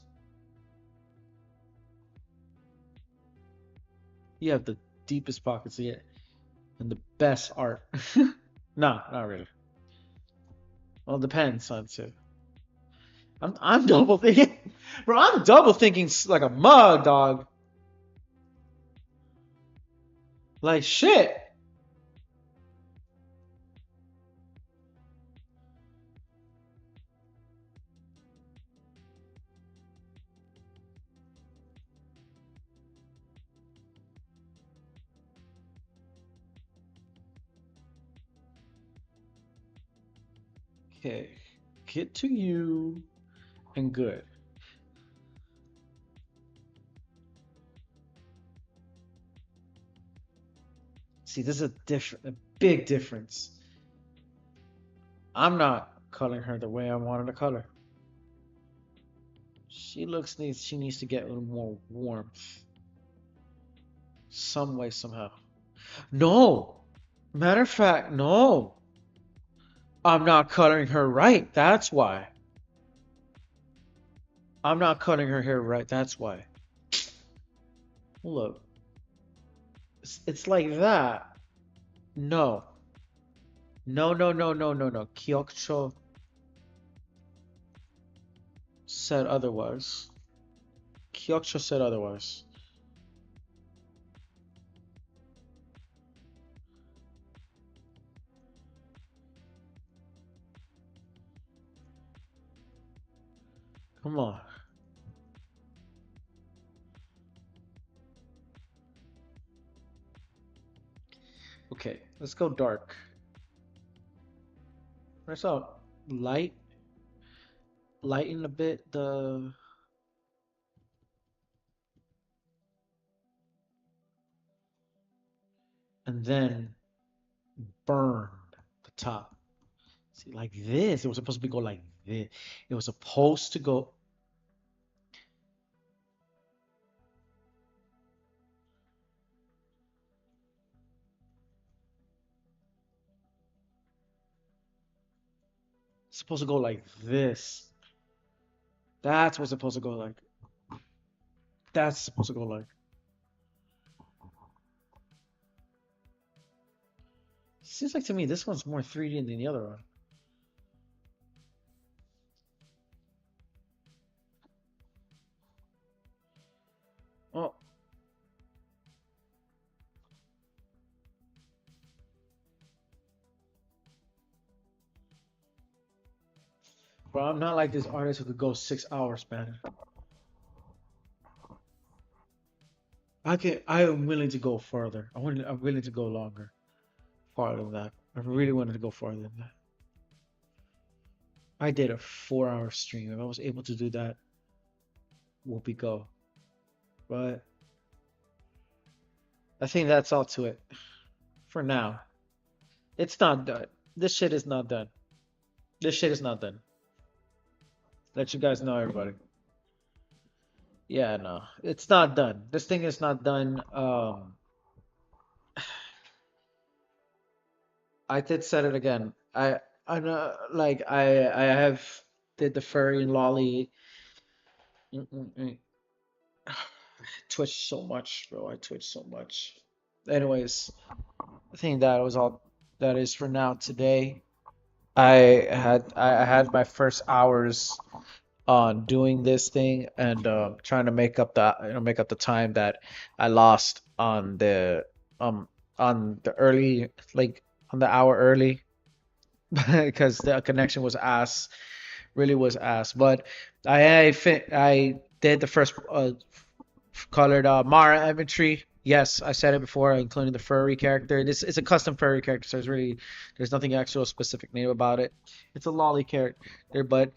You have the deepest pockets yet, and the best art. No, not really. Well, it depends on too. I'm double thinking, bro. I'm double thinking like a mug, dog. Like shit. Okay, get to you and good. See, this is a big difference. I'm not coloring her the way I wanted to color. She needs to get a little more warmth. Some way, somehow. No! Matter of fact, no. I'm not coloring her right. That's why. I'm not cutting her hair right. That's why. Look, it's like that. No. No, no, no, no, no, no. Kyokcho said otherwise. Kyokcho said otherwise. Come on. Okay, let's go dark. Let's out light, lighten a bit the, and then burn the top. See, like this. It was supposed to go like this. It was supposed to go. It's supposed to go like this. That's what's supposed to go like. That's supposed to go like. Seems like to me this one's more 3D than the other one. Oh, but I'm not like this artist who could go 6 hours, man. I am willing to go further. I'm willing to go longer, farther than that. I really wanted to go farther than that. I did a 4 hour stream. If I was able to do that, whoopee go. But I think that's all to it for now. It's not done. This shit is not done. This shit is not done. Let you guys know, everybody. Yeah, no, it's not done. This thing is not done. I did said it again. I know, like I have did the furry and lolly. Mm-mm-mm. I twitched so much, bro. I twitched so much. Anyways, I think that was all that is for now today. I had my first hours on doing this thing and trying to make up the make up the time that I lost um on the early like on the hour early because the connection was ass, really was ass. But I did the first colored Mara inventory. Yes, I said it before, including the furry character. This is a custom furry character, so there's nothing actual specific name about it. It's a lolly character, but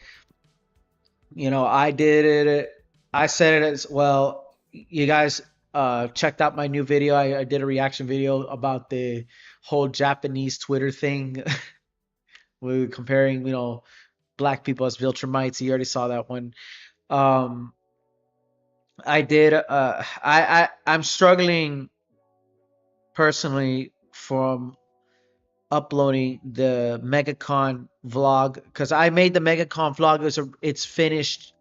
I did it. I said it as well. You guys checked out my new video. I did a reaction video about the whole Japanese Twitter thing. We were comparing, black people as Viltrumites. You already saw that one. Um, I did. I'm struggling personally from uploading the MegaCon vlog because I made the MegaCon vlog. It's finished,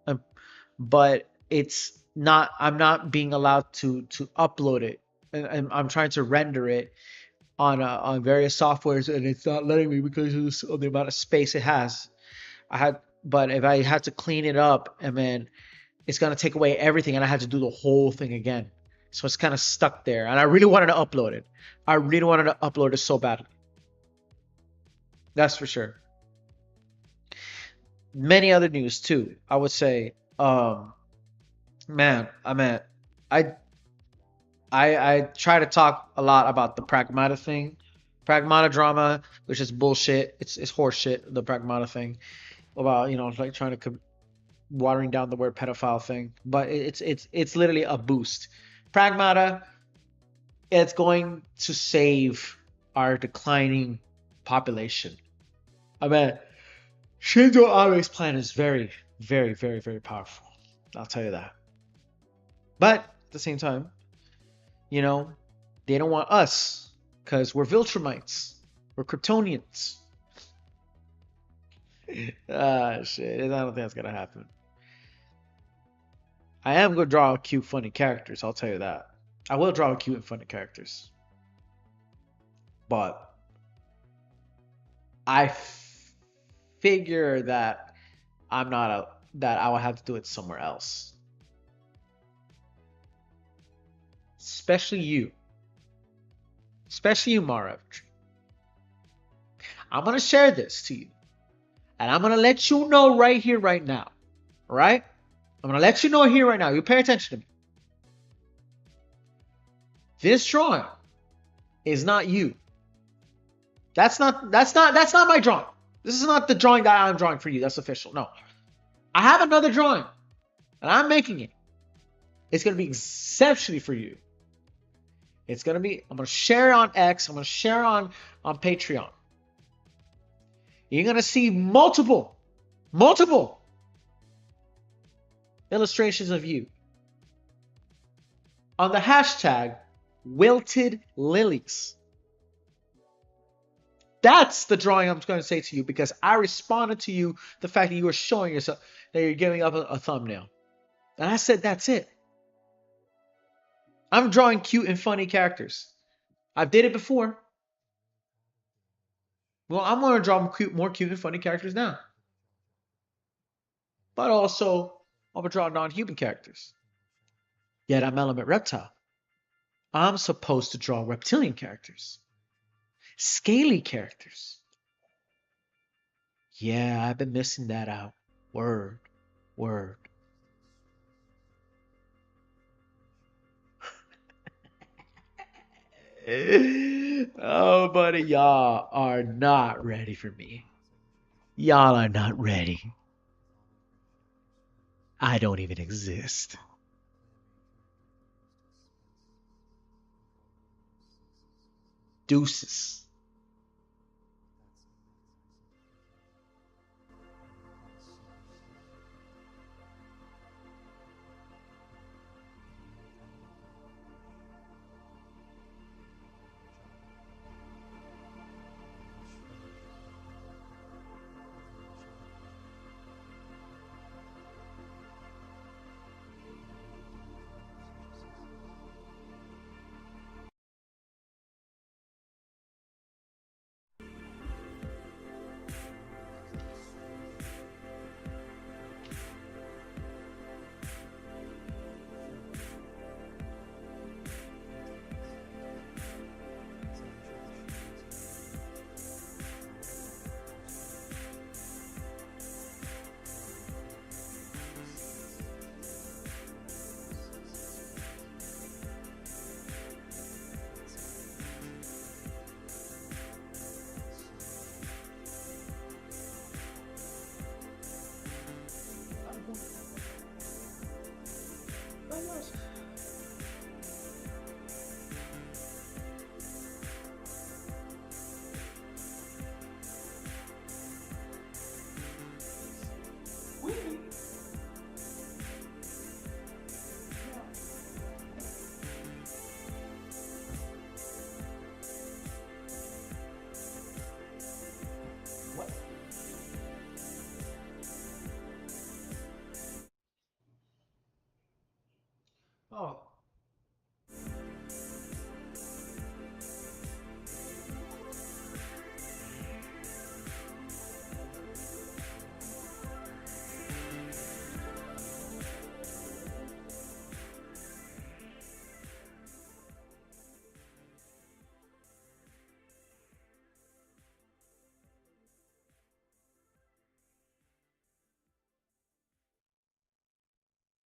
but it's not. I'm not being allowed to upload it, and I'm trying to render it on various softwares, and it's not letting me because of the amount of space it has. But if I had to clean it up, and then it's gonna take away everything, and I had to do the whole thing again. So it's kind of stuck there, and I really wanted to upload it. I really wanted to upload it so badly. That's for sure. Many other news too. I would say, man, I I try to talk a lot about the Pragmata thing, Pragmata drama, which is bullshit. It's horseshit. The Pragmata thing about like trying to watering down the word pedophile thing, but it's literally a boost. Pragmata, it's going to save our declining population. I mean, Shinzo Abe's plan is very, very, very, very powerful. I'll tell you that. But at the same time, they don't want us because we're Viltrumites. We're Kryptonians. Shit. I don't think that's gonna happen. I am gonna draw cute, funny characters. I'll tell you that. I will draw cute and funny characters, but I figure that that I will have to do it somewhere else. Especially you, Mara. I'm gonna share this to you, and I'm gonna let you know right here, right now. All right? I'm gonna let you know here, right now. You pay attention to me. This drawing is not you. That's not my drawing. This is not the drawing that I'm drawing for you. That's official. No. I have another drawing, and I'm making it. It's gonna be exceptionally for you. I'm gonna share it on X. I'm gonna share on Patreon. You're gonna see multiple illustrations of you on the hashtag wilted lilies. That's the drawing I'm going to say to you because I responded to you the fact that you were showing yourself, that you're giving up a thumbnail. And I said, that's it. I'm drawing cute and funny characters. I've did it before. Well, I'm going to draw more cute and funny characters now. But also, I'm going to draw non-human characters. Yet I'm element reptile. I'm supposed to draw reptilian characters. Scaly characters. Yeah, I've been missing that out. Word. Oh, buddy, y'all are not ready for me. Y'all are not ready. I don't even exist. Deuces.